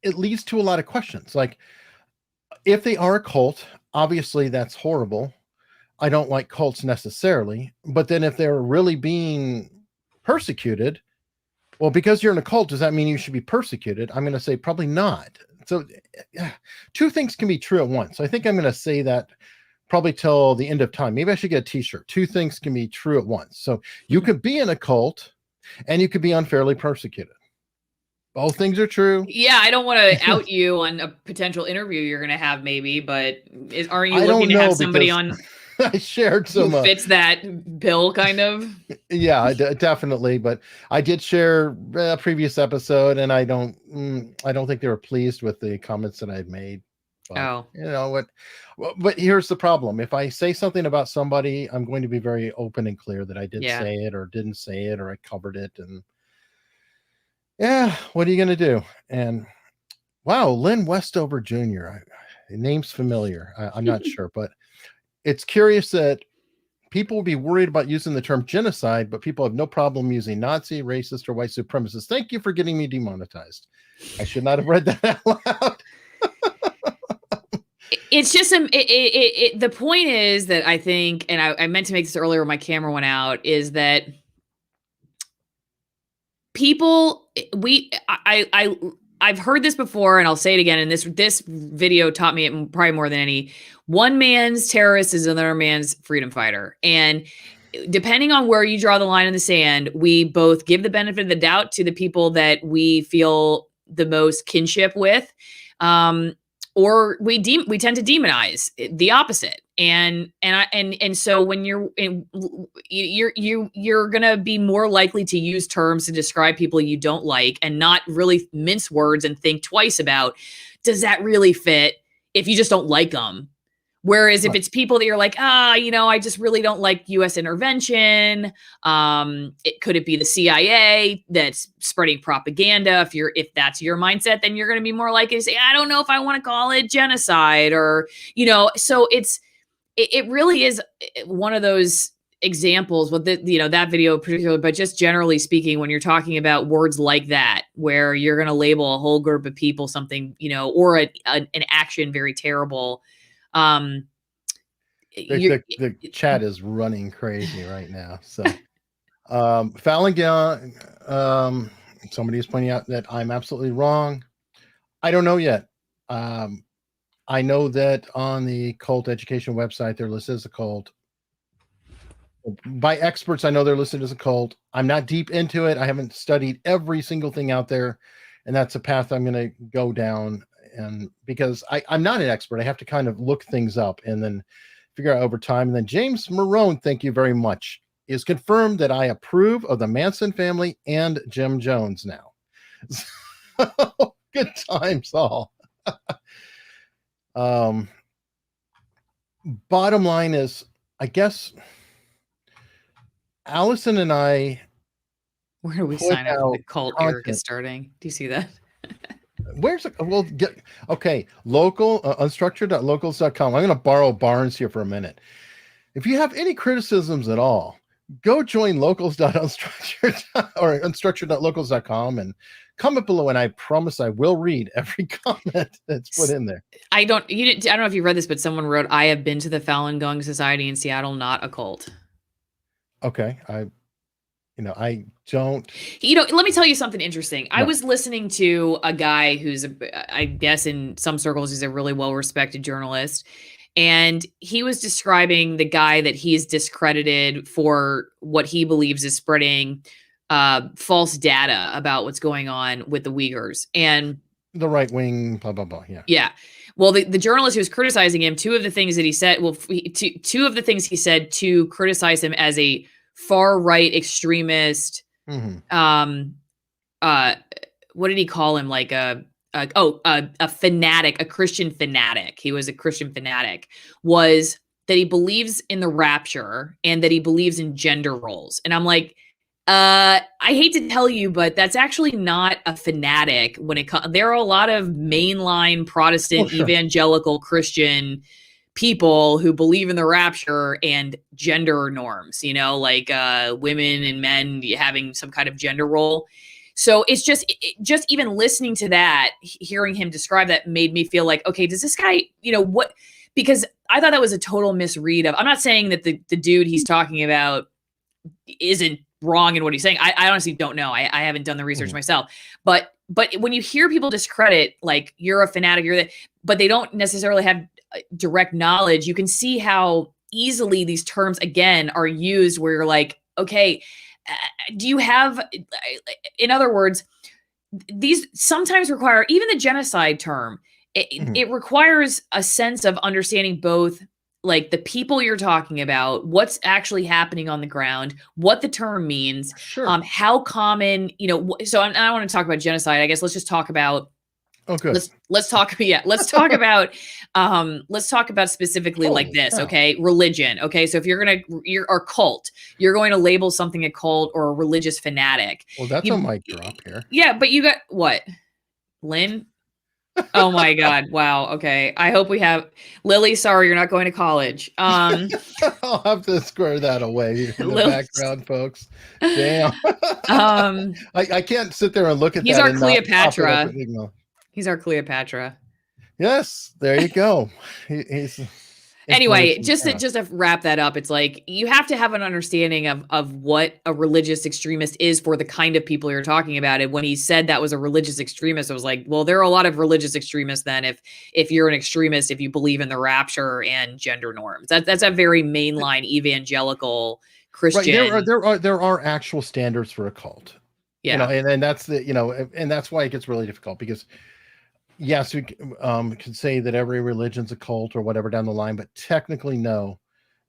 it leads to a lot of questions. Like, if they are a cult, obviously that's horrible. I don't like cults necessarily, but then if they're really being persecuted, well, because you're in a cult, does that mean you should be persecuted? I'm going to say probably not. So two things can be true at once. I think I'm going to say that probably till the end of time. Maybe I should get a t-shirt. Two things can be true at once. So you could be in a cult and you could be unfairly persecuted. Both things are true. Yeah, I don't want to out you on a potential interview you're going to have maybe, but aren't you looking to have somebody on... I shared some who fits that bill kind of? Yeah, definitely. But I did share a previous episode, and I don't think they were pleased with the comments that I've made. But, but here's the problem. If I say something about somebody, I'm going to be very open and clear that I did say it or didn't say it, or I covered it. And what are you going to do? And wow, Lynn Westover Jr. Name's familiar. I'm not sure, but it's curious that people will be worried about using the term genocide, but people have no problem using Nazi, racist, or white supremacist. Thank you for getting me demonetized. I should not have read that out loud. It's just the point is that I think, and I meant to make this earlier when my camera went out, is that people, I've heard this before, and I'll say it again. And this video taught me it probably more than any. One man's terrorist is another man's freedom fighter. And depending on where you draw the line in the sand, we both give the benefit of the doubt to the people that we feel the most kinship with. or we tend to demonize the opposite. And so when you're gonna be more likely to use terms to describe people you don't like and not really mince words and think twice about, does that really fit, if you just don't like them. Whereas if it's people that you're like, I just really don't like U.S. intervention. Could it be the CIA that's spreading propaganda? If that's your mindset, then you're going to be more likely to say, I don't know if I want to call it genocide, or, so it really is one of those examples with that video in particular, but just generally speaking, when you're talking about words like that, where you're going to label a whole group of people something, or an action very terrible. The chat is running crazy right now. So Falun Gong, somebody is pointing out that I'm absolutely wrong. I don't know yet. I know that on the cult education website, they're listed as a cult. By experts, I know they're listed as a cult. I'm not deep into it. I haven't studied every single thing out there, and that's a path I'm going to go down. And because I'm not an expert, I have to kind of look things up and then figure out over time. And then James Marone, thank you very much, is confirmed that I approve of the Manson family and Jim Jones now. So, good times all. Bottom line is, I guess Allison and I. Where do we sign up for the cult Eric is starting? Do you see that? Where's it? Well, local unstructured.locals.com. I'm going to borrow Barnes here for a minute. If you have any criticisms at all, go join locals.unstructured or unstructured.locals.com and comment below, and I promise I will read every comment that's put in there. I don't know if you read this, but someone wrote, I have been to the Falun Gong Society in Seattle, not a cult. Okay. I don't. Let me tell you something interesting. No. I was listening to a guy who's, I guess in some circles, he's a really well-respected journalist. And he was describing the guy that he's discredited for what he believes is spreading false data about what's going on with the Uyghurs. And the right wing, blah, blah, blah. Yeah. Yeah. Well, the journalist who was criticizing him, two of the things he said to criticize him as a far-right extremist, what did he call him? Like a fanatic, a Christian fanatic. He was a Christian fanatic. Was that he believes in the rapture and that he believes in gender roles. And I'm like, I hate to tell you, but that's actually not a fanatic when it comes. There are a lot of mainline Protestant evangelical Christian people who believe in the rapture and gender norms, like women and men having some kind of gender role. So it's just even listening to that, hearing him describe that made me feel like, okay, does this guy, what? Because I thought that was a total misread of, I'm not saying that the dude he's talking about isn't wrong in what he's saying. I honestly don't know. I haven't done the research myself, but when you hear people discredit, like, you're a fanatic, but they don't necessarily have direct knowledge, you can see how easily these terms again are used where you're like, okay, do you have, in other words, these sometimes require, even the genocide term, it requires a sense of understanding both, like, the people you're talking about, what's actually happening on the ground, what the term means, how common, so I don't want to talk about genocide. I guess let's just talk about, let's talk about specifically like this. Okay. Religion. Okay. So if you're a cult, you're going to label something a cult or a religious fanatic. Well, that's a mic drop here. Yeah. But you got what? Lynn? Oh my God. Wow. Okay. I hope we have Lily. Sorry, you're not going to college. I'll have to square that away in the background, folks. Damn. I can't sit there and look at he's that. Our Cleopatra. He's our Cleopatra. Yes, there you go. He's anyway, just to wrap that up, it's like you have to have an understanding of what a religious extremist is for the kind of people you're talking about. And when he said that was a religious extremist, I was like, well, there are a lot of religious extremists then if you're an extremist, if you believe in the rapture and gender norms. That's a very mainline evangelical Christian. Right. There are actual standards for a cult. Yeah. And that's and that's why it gets really difficult, because yes, we could say that every religion's a cult or whatever down the line, but technically, no.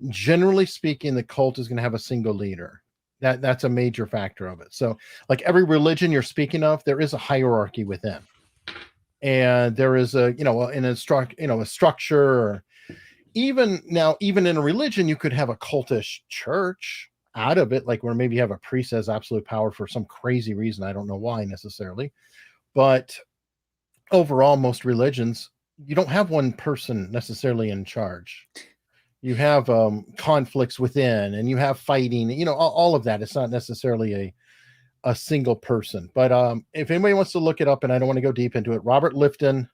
Generally speaking, the cult is going to have a single leader. That's a major factor of it. So, like every religion you're speaking of, there is a hierarchy within, and there is a a structure. Or even in a religion, you could have a cultish church out of it, like where maybe you have a priest has absolute power for some crazy reason. I don't know why necessarily, but overall, most religions, you don't have one person necessarily in charge. You have conflicts within, and you have fighting, all of that. It's not necessarily a single person. But if anybody wants to look it up, and I don't want to go deep into it, Robert Lifton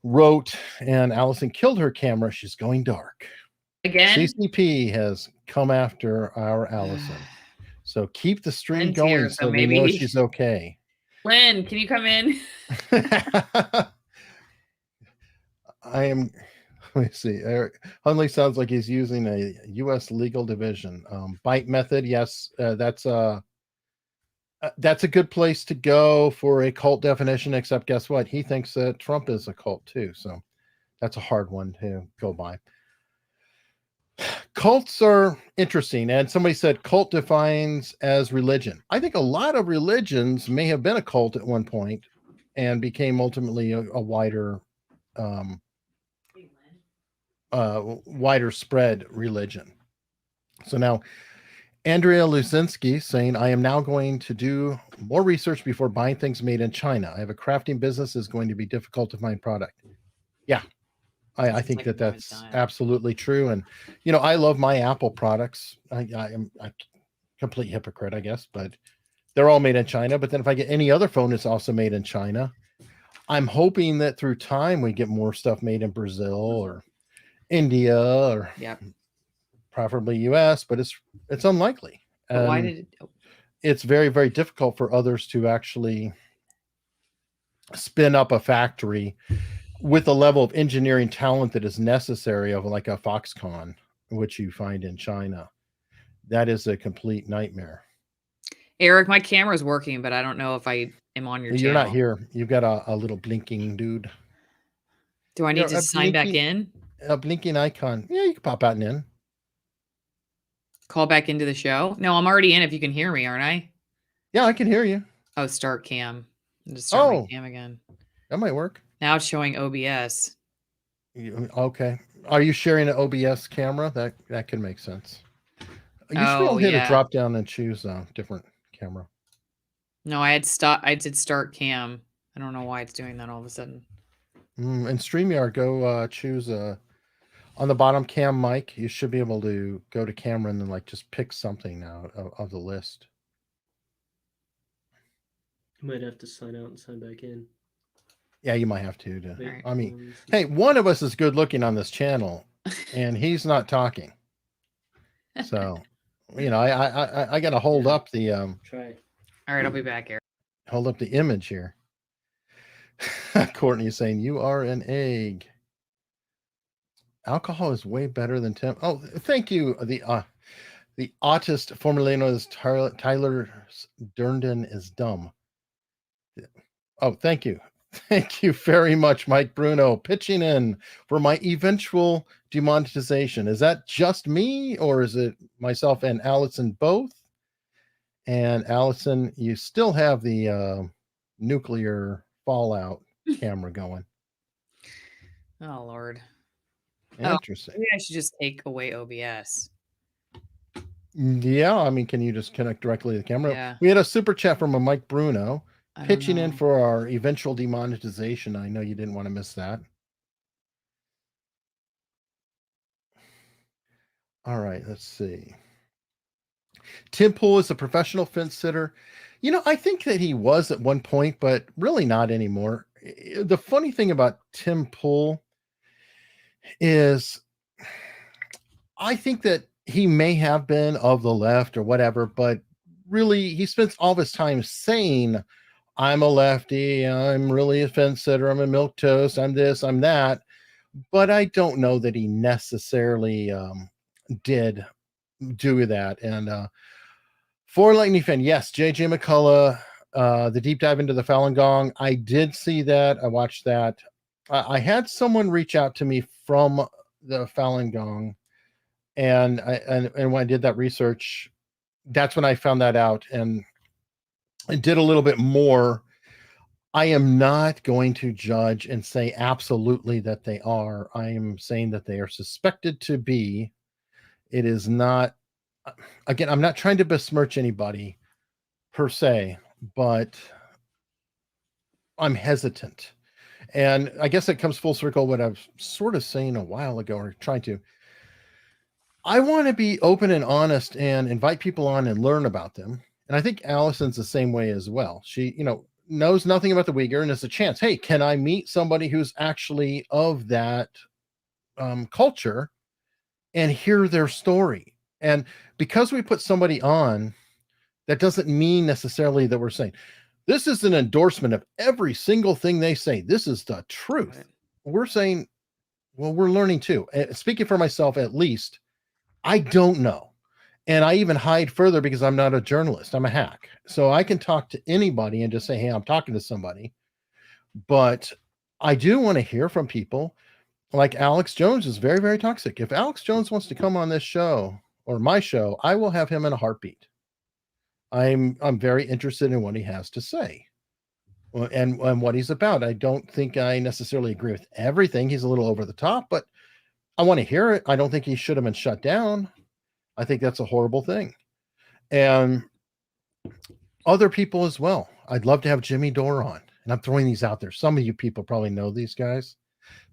wrote, and Allison killed her camera. She's going dark. Again? CCP has come after our Allison. So keep the stream Lynn's going here, so so we know maybe- she's okay. Lynn, can you come in? I am. Let me see. Hunley sounds like he's using a U.S. legal division. Bite method, yes, that's a good place to go for a cult definition. Except, guess what? He thinks that Trump is a cult too. So that's a hard one to go by. Cults are interesting, and somebody said cult defines as religion. I think a lot of religions may have been a cult at one point and became ultimately a wider wider spread religion. So now Andrea Luzinski saying, I am now going to do more research before buying things made in China. I have a crafting business. Is going to be difficult to find product. Yeah, I think that's absolutely true. And, I love my Apple products. I am a complete hypocrite, I guess, but they're all made in China. But then if I get any other phone, it's also made in China. I'm hoping that through time we get more stuff made in Brazil or India or preferably US, but it's unlikely. But why did it? It's very, very difficult for others to actually spin up a factory with the level of engineering talent that is necessary of like a Foxconn, which you find in China. That is a complete nightmare. Eric, my camera's working, but I don't know if I am on your channel. You're not here. You've got a little blinking dude. Do I need to sign back in? A blinking icon. Yeah, you can pop out and in. Call back into the show? No, I'm already in if you can hear me, aren't I? Yeah, I can hear you. Oh, start cam. Just start my cam again. That might work. Now it's showing OBS. Okay. Are you sharing an OBS camera? That can make sense. You should be able to hit a drop down and choose a different camera. No, I did start cam. I don't know why it's doing that all of a sudden. In StreamYard, go choose on the bottom cam mic. You should be able to go to camera and then just pick something out of the list. You might have to sign out and sign back in. Yeah, you might have to. I mean, hey, one of us is good looking on this channel, and he's not talking. So, I got to hold up the. Try. All right, I'll be back here. Hold up the image here. Courtney is saying you are an egg. Alcohol is way better than Tim. Oh, thank you. The autist formerly known as Tyler Durden is dumb. Oh, thank you. Thank you very much, Mike Bruno, pitching in for my eventual demonetization. Is that just me, or is it myself and Allison both? And Allison, you still have the nuclear fallout camera going. Oh, Lord. Interesting. Maybe I should just take away OBS. Yeah, I mean, can you just connect directly to the camera? Yeah. We had a super chat from a Mike Bruno pitching in for our eventual demonetization. I know you didn't want to miss that. All right, let's see. Tim Pool is a professional fence sitter. I think that he was at one point, but really not anymore. The funny thing about Tim Pool is I think that he may have been of the left or whatever, but really he spends all of his time saying, I'm a lefty, I'm really a fence sitter, I'm a milquetoast, I'm this, I'm that. But I don't know that he necessarily did do that. And for Lightning Fan, yes, JJ McCullough The deep dive into the Falun Gong, I did see that. I watched that. I had someone reach out to me from the Falun Gong, and when I did that research, that's when I found that out, and I did a little bit more. I am not going to judge and say absolutely that they are. I am saying that they are suspected to be. It is not, again, I'm not trying to besmirch anybody per se, but I'm hesitant. And I guess it comes full circle what I was sort of saying a while ago, or trying to. I want to be open and honest and invite people on and learn about them. And I think Allison's the same way as well. She, knows nothing about the Uyghur, and it's a chance. Hey, can I meet somebody who's actually of that culture and hear their story? And because we put somebody on, that doesn't mean necessarily that we're saying this is an endorsement of every single thing they say. This is the truth. Right. We're saying, well, we're learning too. Speaking for myself, at least, I don't know. And I even hide further because I'm not a journalist. I'm a hack. So I can talk to anybody and just say, hey, I'm talking to somebody. But I do want to hear from people. Like Alex Jones is very, very toxic. If Alex Jones wants to come on this show or my show, I will have him in a heartbeat. I'm very interested in what he has to say and what he's about. I don't think I necessarily agree with everything. He's a little over the top, but I want to hear it. I don't think he should have been shut down. I think that's a horrible thing. And other people as well. I'd love to have Jimmy Dore on. And I'm throwing these out there. Some of you people probably know these guys.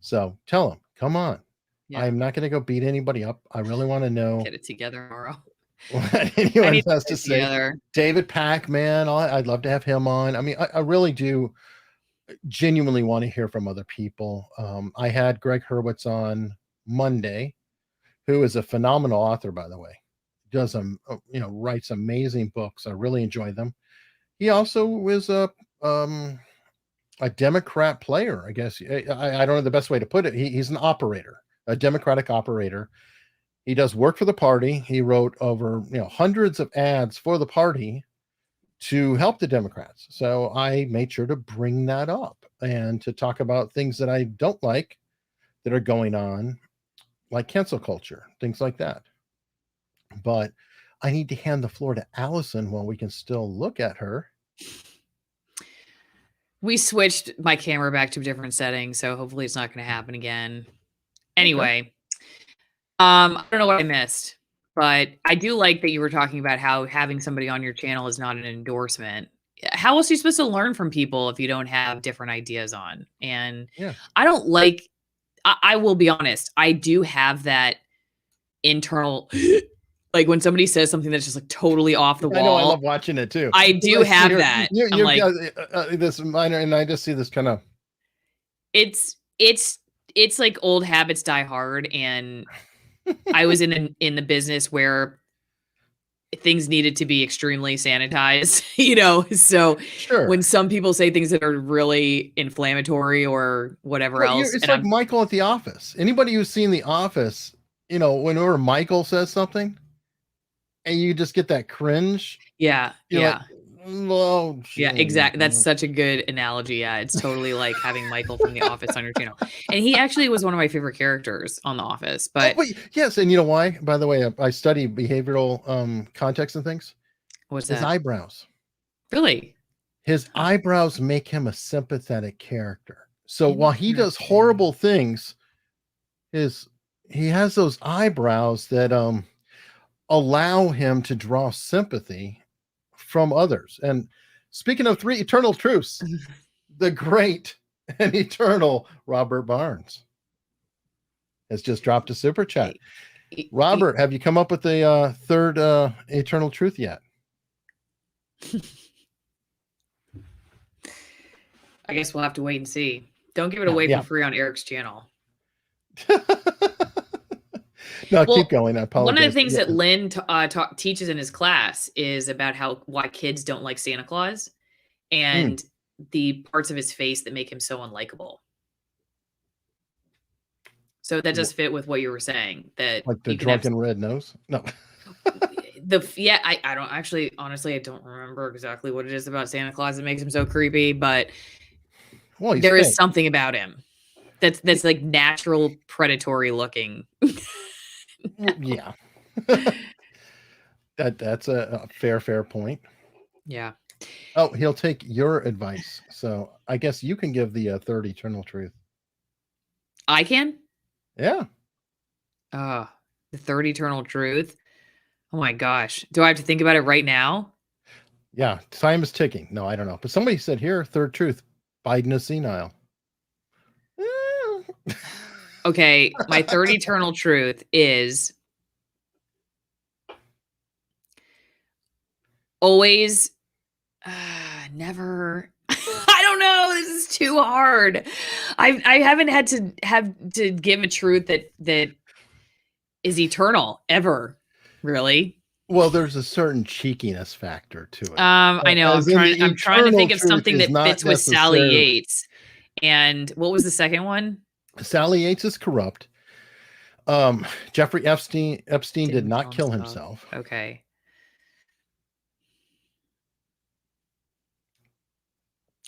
So tell them, come on. Yeah. I'm not going to go beat anybody up. I really want to know Get it together, Morrow. what anyone need to has get to it say. together. David Pac-Man, I'd love to have him on. I mean, I really do genuinely want to hear from other people. I had Greg Hurwitz on Monday, who is a phenomenal author, by the way. Does writes amazing books. I really enjoy them. He also is a Democrat player, I guess. I don't know the best way to put it. He's an operator, a Democratic operator. He does work for the party. He wrote over hundreds of ads for the party to help the Democrats. So I made sure to bring that up and to talk about things that I don't like that are going on, like cancel culture, things like that. But I need to hand the floor to Allison while we can still look at her. We switched my camera back to a different setting, so hopefully it's not going to happen again. Anyway, I don't know what I missed, but I do like that you were talking about how having somebody on your channel is not an endorsement. How else are you supposed to learn from people if you don't have different ideas on? And Yeah. I don't like, I will be honest, I do have that internal, like when somebody says something that's just like totally off the wall. I know, I love watching it too. I do have that. I'm like, this minor, and I just see this kind of. It's like old habits die hard, and I was in the business where things needed to be extremely sanitized, so Sure. When some people say things that are really inflammatory or whatever else, it's like Michael at The Office. Anybody who's seen The Office, whenever Michael says something and you just get that cringe. Yeah. Like, well, yeah, exactly. That's such a good analogy. Yeah, it's totally like having Michael from The Office on your channel. And he actually was one of my favorite characters on The Office. But yes, and you know why? By the way, I study behavioral context and things. What's that? His eyebrows. Really? His eyebrows make him a sympathetic character. So while he does horrible things, he has those eyebrows that allow him to draw sympathy from others. And speaking of three eternal truths, the great and eternal Robert Barnes has just dropped a super chat. Robert, have you come up with the third eternal truth yet? I guess we'll have to wait and see. Don't give it away for free on Eric's channel. No, keep going. I apologize. One of the things that Lynn teaches in his class is about why kids don't like Santa Claus and the parts of his face that make him so unlikable. So that does fit with what you were saying. That like the drunken red nose? No. I don't actually, honestly, I don't remember exactly what it is about Santa Claus that makes him so creepy, but Well, he's there is fake. something about him that's like natural predatory looking. Yeah. That's a fair point. Yeah. Oh, he'll take your advice. So I guess you can give the third eternal truth. I can? Yeah. The third eternal truth. Oh my gosh. Do I have to think about it right now? Yeah. Time is ticking. No, I don't know. But somebody said here, third truth, Biden is senile. Okay. My third eternal truth is always never. I don't know. This is too hard. I haven't had to give a truth that is eternal ever, really. Well, there's a certain cheekiness factor to it. I know. I'm As in the trying to think eternal of something truth that is not fits with Sally necessarily- Yates. And what was the second one? Sally Yates is corrupt. Jeffrey Epstein did not kill himself. Okay.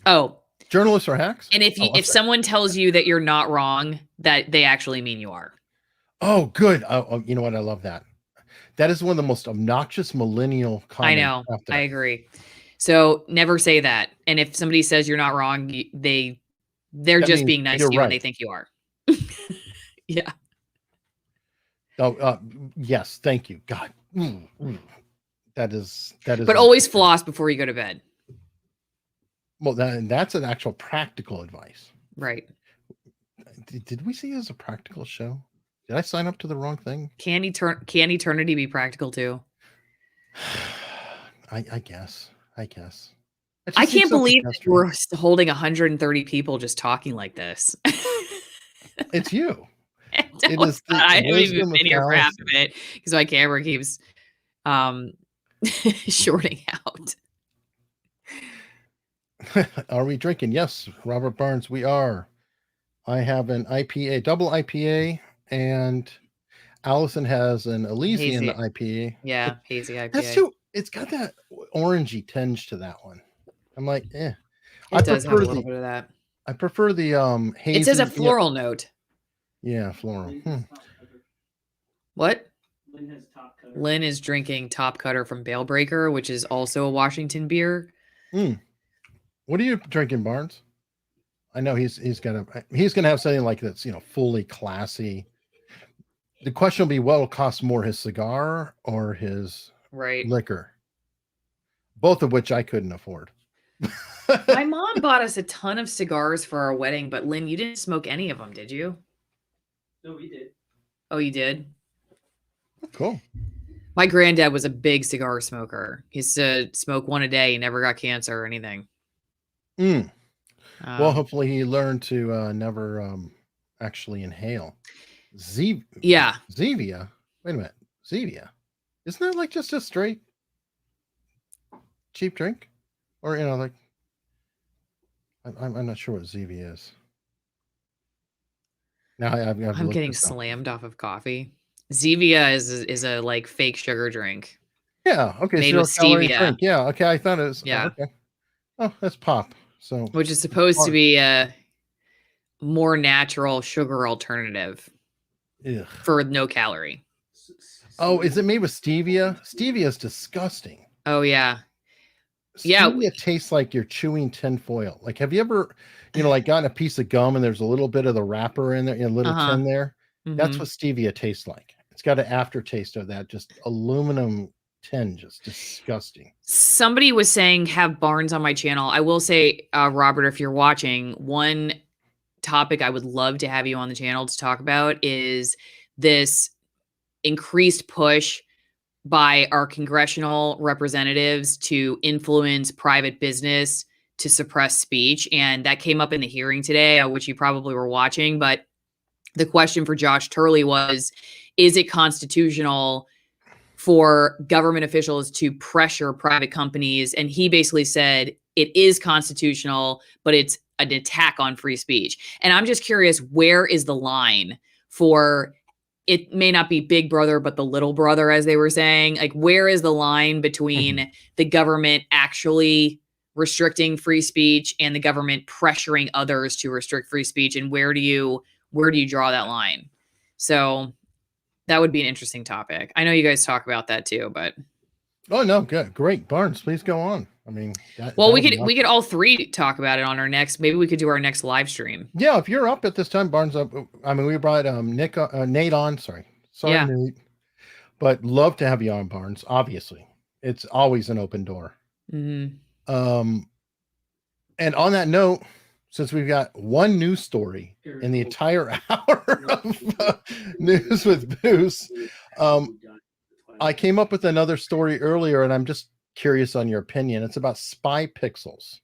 Oh, Journalists are hacks. and if I'm sorry. someone tells you that you're not wrong, that they actually mean you are. Oh, good. Oh, you know what? I love that. That is one of the most obnoxious millennial comments. I know. out there. I agree. So never say that. And if somebody says you're not wrong, they're That just means being nice you're to you and right. they think you are. Yeah. Oh, yes. Thank you. God. That is. But always floss before you go to bed. Well, that's an actual practical advice. Right. Did we see it as a practical show? Did I sign up to the wrong thing? Can eternity be practical too? I guess. I just can't think believe that self-mastery. we're holding 130 people just talking like this. It's you. It is the I haven't even wisdom of been here for half Allison. of it because my camera keeps shorting out. Are we drinking? Yes, Robert Barnes, we are. I have an IPA, double IPA, and Allison has an Elysian Hazy. IPA. Yeah, hazy IPA. That's too. It's got that orangey tinge to that one. I'm like, It does have a little bit of that. I prefer the hazy. It says a floral note. Yeah, floral. What? Lynn has Top Cutter. Lynn is drinking Top Cutter from Bale Breaker, which is also a Washington beer. What are you drinking, Barnes? I know he's gonna have something like that's fully classy. The question will be, what will cost more, his cigar or his Right. liquor? Both of which I couldn't afford. My mom bought us a ton of cigars for our wedding, but Lynn, you didn't smoke any of them, did you? No, we did. Oh, you did? Cool. My granddad was a big cigar smoker. He used to smoke one a day. He never got cancer or anything. Well, hopefully he learned to never actually inhale. Yeah. Zevia. Wait a minute. Zevia. Isn't that like just a straight cheap drink? Or like I'm not sure what Zevia is. Now I'm getting slammed off of coffee. Zevia is a like fake sugar drink. Yeah. Okay. Made with 0 calorie stevia. drink. Yeah. Okay. I thought it was. Yeah. Okay. Oh, that's pop. So. Which is supposed to be a more natural sugar alternative for no calorie. Oh, is it made with stevia? Stevia is disgusting. Oh yeah. Stevia tastes like you're chewing tinfoil. Like, have you ever, like gotten a piece of gum and there's a little bit of the wrapper in there, a little tin there? That's what stevia tastes like. It's got an aftertaste of that, just aluminum tinge. It's disgusting. Somebody was saying have Barnes on my channel. I will say, Robert, if you're watching, one topic I would love to have you on the channel to talk about is this increased push by our congressional representatives to influence private business to suppress speech. And that came up in the hearing today, which you probably were watching. But the question for Josh Turley was, is it constitutional for government officials to pressure private companies? And he basically said it is constitutional, but it's an attack on free speech. And I'm just curious, where is the line for it may not be big brother, but the little brother, as they were saying. Like, where is the line between the government actually restricting free speech and the government pressuring others to restrict free speech? And where do you draw that line? So that would be an interesting topic. I know you guys talk about that too, but Oh no, good, great, Barnes. Please go on. I mean, well, we could all three talk about it on our next. Maybe we could do our next live stream. Yeah, if you're up at this time, Barnes. I mean, we brought Nate on. Sorry, Yeah. Nate. But love to have you on, Barnes. Obviously, it's always an open door. Mm-hmm. And on that note, since we've got one news story in the entire hour of news with Booze, I came up with another story earlier, and I'm just curious on your opinion. It's about spy pixels.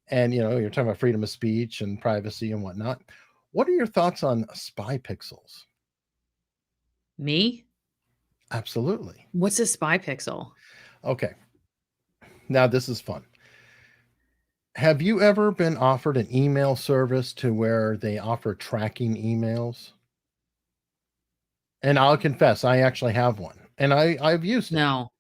And, you're talking about freedom of speech and privacy and whatnot. What are your thoughts on spy pixels? Me? Absolutely. What's a spy pixel? Okay. Now, this is fun. Have you ever been offered an email service to where they offer tracking emails? And I'll confess, I actually have one. And I've used it. No.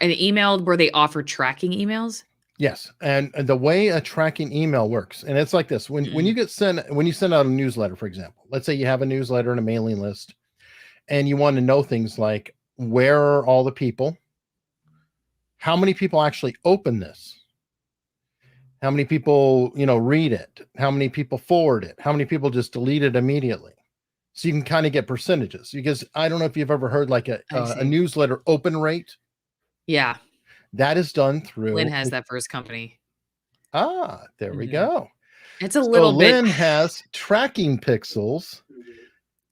An email where they offer tracking emails? Yes. And the way a tracking email works, and it's like this. When you send out a newsletter, for example, let's say you have a newsletter and a mailing list, and you want to know things like, where are all the people? How many people actually open this? How many people, read it? How many people forward it? How many people just delete it immediately? So you can kind of get percentages, because I don't know if you've ever heard like a newsletter open rate. Yeah. That is done through. Lynn has that for his company. There we go. It's a little bit. Lynn has tracking pixels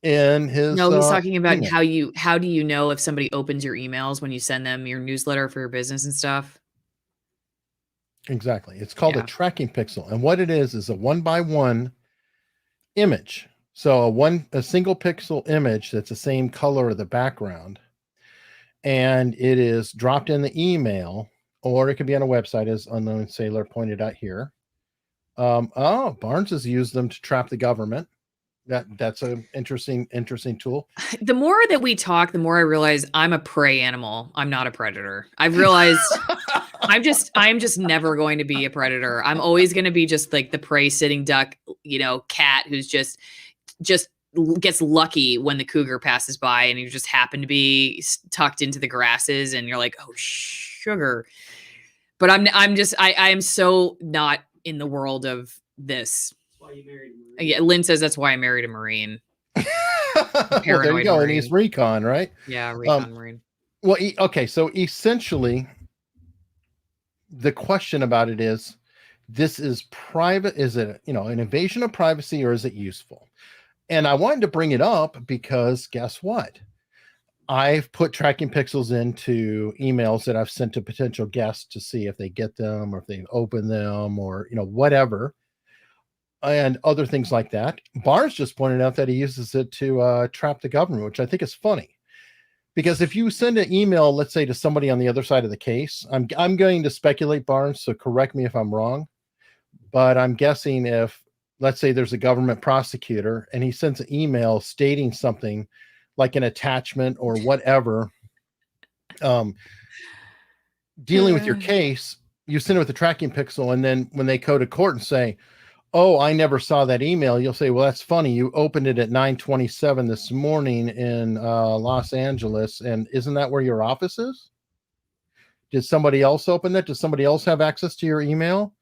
in his. No, he's talking about email. how do you know if somebody opens your emails when you send them your newsletter for your business and stuff? Exactly. It's called a tracking pixel. And what it is a 1x1 image. So a single pixel image that's the same color of the background. And it is dropped in the email, or it could be on a website, as Unknown Sailor pointed out here. Barnes has used them to trap the government. That's an interesting tool. The more that we talk, the more I realize I'm a prey animal. I'm not a predator. I've realized I'm just never going to be a predator. I'm always going to be just like the prey sitting duck, cat who's just gets lucky when the cougar passes by and you just happen to be tucked into the grasses and you're like, oh, sugar. But I am so not in the world of this. That's why you married a Marine. Yeah, Lynn says that's why I married a Marine. Well, there you go. Marine. And he's recon, right? Yeah, recon Marine. Well, okay. So essentially, the question about it is, this is private. Is it, an invasion of privacy, or is it useful? And I wanted to bring it up because guess what? I've put tracking pixels into emails that I've sent to potential guests to see if they get them, or if they open them, or, whatever, and other things like that. Barnes just pointed out that he uses it to trap the government, which I think is funny. Because if you send an email, let's say, to somebody on the other side of the case, I'm going to speculate, Barnes, so correct me if I'm wrong, but I'm guessing if, let's say, there's a government prosecutor and he sends an email stating something like an attachment or whatever, dealing with your case, you send it with a tracking pixel. And then when they go to court and say, oh, I never saw that email, you'll say, well, that's funny. You opened it at 9:27 this morning in Los Angeles. And isn't that where your office is? Did somebody else open it? Does somebody else have access to your email?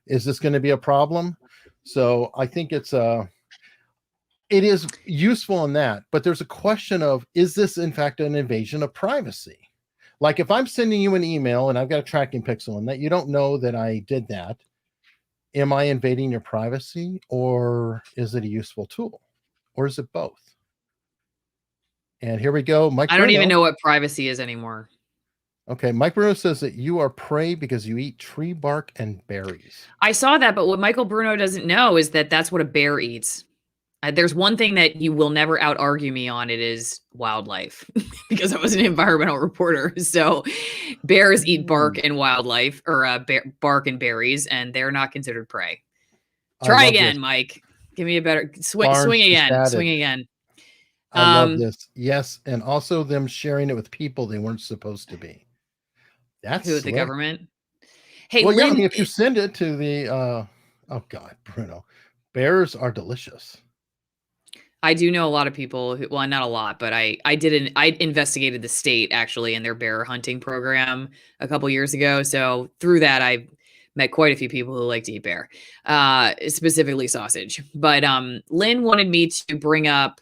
Is this going to be a problem? So I think it is useful in that, but there's a question of, is this in fact an invasion of privacy? Like if I'm sending you an email and I've got a tracking pixel in that, you don't know that I did that. Am I invading your privacy, or is it a useful tool, or is it both? And here we go. Mike, I don't even know what privacy is anymore. Okay, Mike Bruno says that you are prey because you eat tree bark and berries. I saw that, but what Michael Bruno doesn't know is that that's what a bear eats. There's one thing that you will never out-argue me on. It is wildlife, because I was an environmental reporter. So bears eat bark and wildlife, or bark and berries, and they're not considered prey. Try again, Mike. Give me a better swing again. Swing again. I love Um, this. Yes, and also them sharing it with people they weren't supposed to be. That's who the slick. government? Hey, Well, yeah, I Lynn, mean, if you send it to the oh God, Bruno, bears are delicious. I do know a lot of people who, well, not a lot, but I investigated the state actually in their bear hunting program a couple years ago. So through that, I met quite a few people who like to eat bear, specifically sausage. But Lynn wanted me to bring up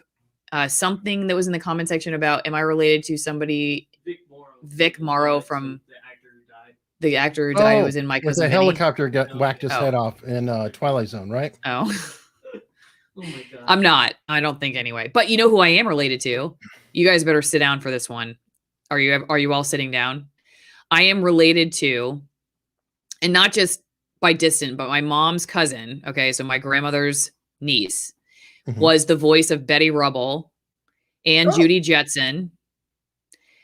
something that was in the comment section about, am I related to somebody, Vic Morrow from the actor who died. the actor who died, who Oh, was in My with Cousin the Vinny? helicopter got whacked his Oh. head off in Twilight Zone, right? Oh. Oh my god. I'm not. I don't think anyway. But you know who I am related to? You guys better sit down for this one. Are you all sitting down? I am related to, and not just by distant, but my mom's cousin. Okay, so my grandmother's niece Mhm. was the voice of Betty Rubble and Oh. Judy Jetson.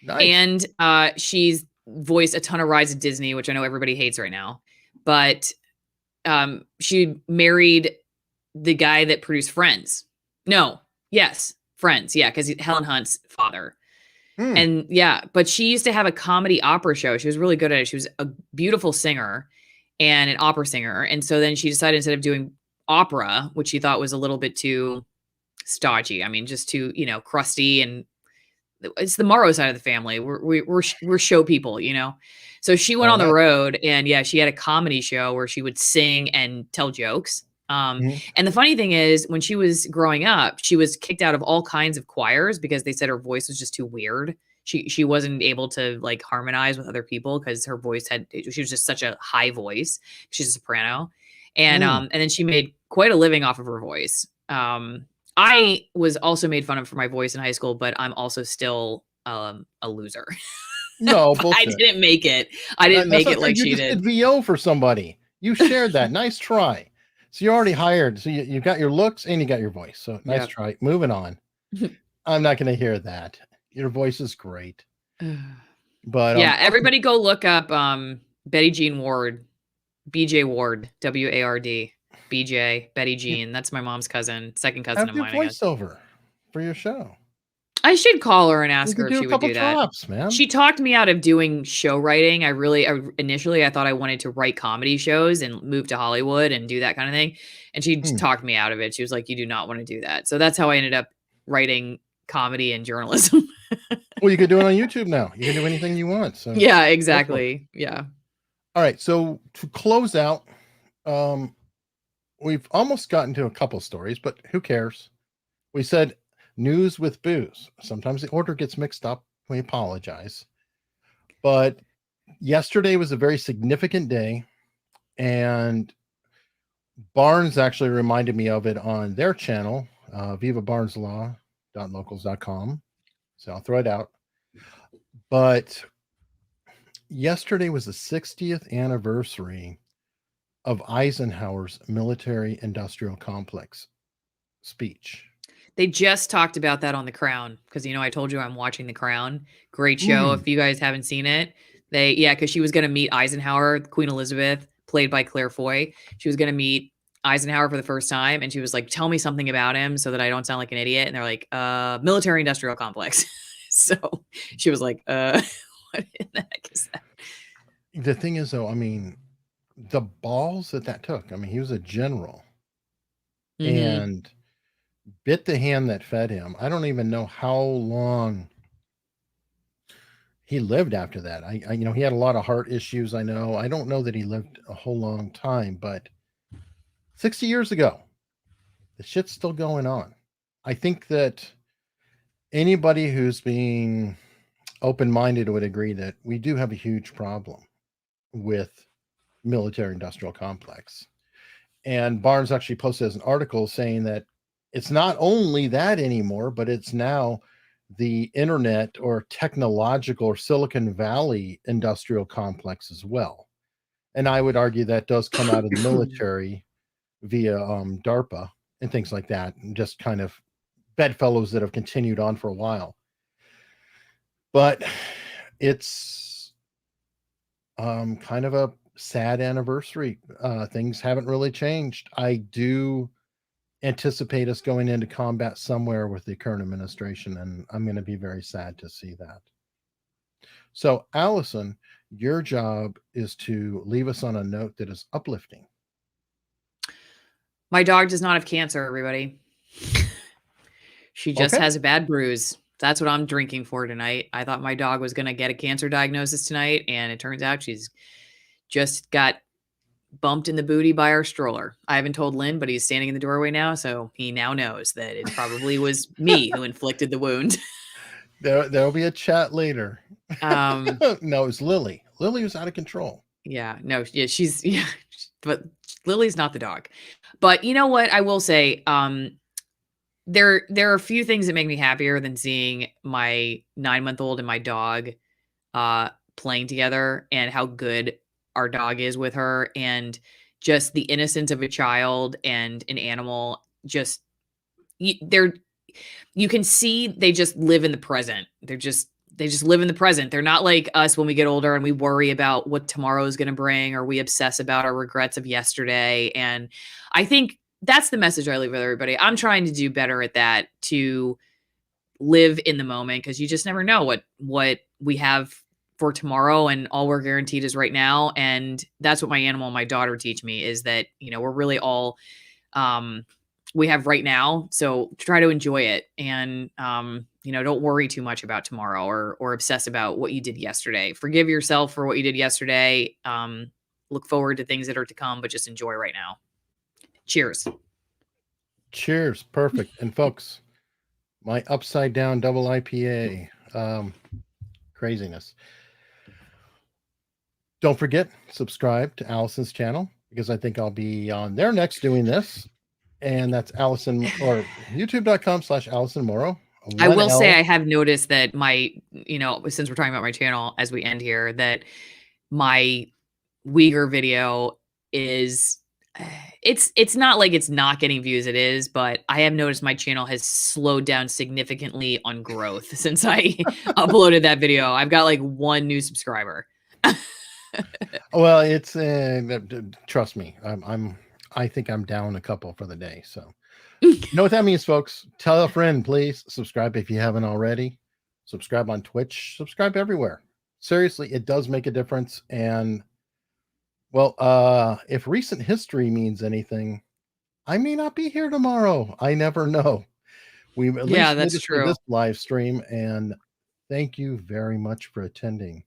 Nice. And she's voiced a ton of rides at Disney, which I know everybody hates right now. But she married the guy that produced Friends. No, yes, Friends. Yeah, because Helen Hunt's father. Hmm. And yeah, but she used to have a comedy opera show. She was really good at it. She was a beautiful singer and an opera singer. And so then she decided, instead of doing opera, which she thought was a little bit too stodgy, I mean, just too, crusty, and it's the Morrow side of the family. We're show people, So she went All on the right. road, and yeah, she had a comedy show where she would sing and tell jokes. Mhm. And the funny thing is, when she was growing up, she was kicked out of all kinds of choirs because they said her voice was just too weird. She wasn't able to like harmonize with other people because her voice she was just such a high voice. She's a soprano. And Mm. and then she made quite a living off of her voice. I was also made fun of for my voice in high school, but I'm also still a loser. No, But I bullshit. didn't make it. I didn't That's make not it fair. like You she just did. did VO for somebody. You shared that. Nice try. So you're already hired. So you got your looks and you got your voice. So nice Yep. try. Moving on. I'm not going to hear that. Your voice is great. But Yeah, okay. everybody go look up Betty Jean Ward, BJ Ward, WARD, BJ, Betty Jean. That's my mom's cousin, second cousin Have of your mine, I guess. voiceover for your show. I should call her and You ask could her if do a she would couple do that. drops, man. She talked me out of doing show writing. Initially I thought I wanted to write comedy shows and move to Hollywood and do that kind of thing. And she just talked me out of it. She was like, you do not want to do that. So that's how I ended up writing comedy and journalism. Well, you could do it on YouTube now. You can do anything you want. So Yeah, exactly. Yeah. all right. So to close out, we've almost gotten to a couple stories, but who cares? We said news with booze. Sometimes the order gets mixed up. We apologize. But yesterday was a very significant day, and Barnes actually reminded me of it on their channel, vivabarneslaw.locals.com. So I'll throw it out. But yesterday was the 60th anniversary of Eisenhower's military industrial complex speech. They just talked about that on The Crown because, I told you I'm watching The Crown. Great show. If you guys haven't seen it, because she was going to meet Eisenhower, Queen Elizabeth, played by Claire Foy. She was going to meet Eisenhower for the first time, and she was like, "Tell me something about him so that I don't sound like an idiot." And they're like, "Military industrial complex." So she was like, "What in the heck is that?" The thing is, though, I mean, the balls that took. I mean, he was a general and bit the hand that fed him. I don't even know how long he lived after that. I he had a lot of heart issues. I know. I don't know that he lived a whole long time, but 60 years ago, the shit's still going on. I think that anybody who's being open-minded would agree that we do have a huge problem with military industrial complex. And Barnes actually posted an article saying that it's not only that anymore, but it's now the internet or technological or Silicon Valley industrial complex as well. And I would argue that does come out of the military via DARPA and things like that, and just kind of bedfellows that have continued on for a while. But it's kind of a sad anniversary. Things haven't really changed. I do anticipate us going into combat somewhere with the current administration, and I'm going to be very sad to see that. So, Allison, your job is to leave us on a note that is uplifting. My dog does not have cancer, everybody. She just Okay. has a bad bruise. That's what I'm drinking for tonight. I thought my dog was going to get a cancer diagnosis tonight, and it turns out she's just got bumped in the booty by our stroller. I haven't told Lynn, but he's standing in the doorway now, so he now knows that it probably was me who inflicted the wound. There'll be a chat later. Um, No, it's Lily. Lily was out of control. yeah, no, yeah, but Lily's not the dog. But you know what? I will say, there are a few things that make me happier than seeing my 9-month-old and my dog playing together, and how good our dog is with her, and just the innocence of a child and an animal. Just you can see they just live in the present. They just live in the present. They're not like us when we get older and we worry about what tomorrow is going to bring, or we obsess about our regrets of yesterday. And I think that's the message I leave with everybody. I'm trying to do better at that, to live in the moment, because you just never know what we have for tomorrow, and all we're guaranteed is right now. And that's what my animal and my daughter teach me, is that, we're really all we have right now. So try to enjoy it, and don't worry too much about tomorrow, or obsess about what you did yesterday. Forgive yourself for what you did yesterday. Look forward to things that are to come, but just enjoy right now. Cheers. Cheers. Perfect. And folks, my upside down double IPA, craziness. Don't forget, subscribe to Allison's channel, because I think I'll be on there next doing this. And that's Allison, or youtube.com/Alison Morrow. I will say, I have noticed that since we're talking about my channel as we end here, that my Uyghur video is, it's not like it's not getting views, it is, but I have noticed my channel has slowed down significantly on growth since I uploaded that video. I've got like 1 new subscriber. Well, it's trust me, I think I'm down a couple for the day. So you know what that means, folks. Tell a friend, please. Subscribe if you haven't already. Subscribe on Twitch. Subscribe everywhere. Seriously, it does make a difference. And well, if recent history means anything, I may not be here tomorrow. I never know. We at least made that's it through true. this live stream, and thank you very much for attending.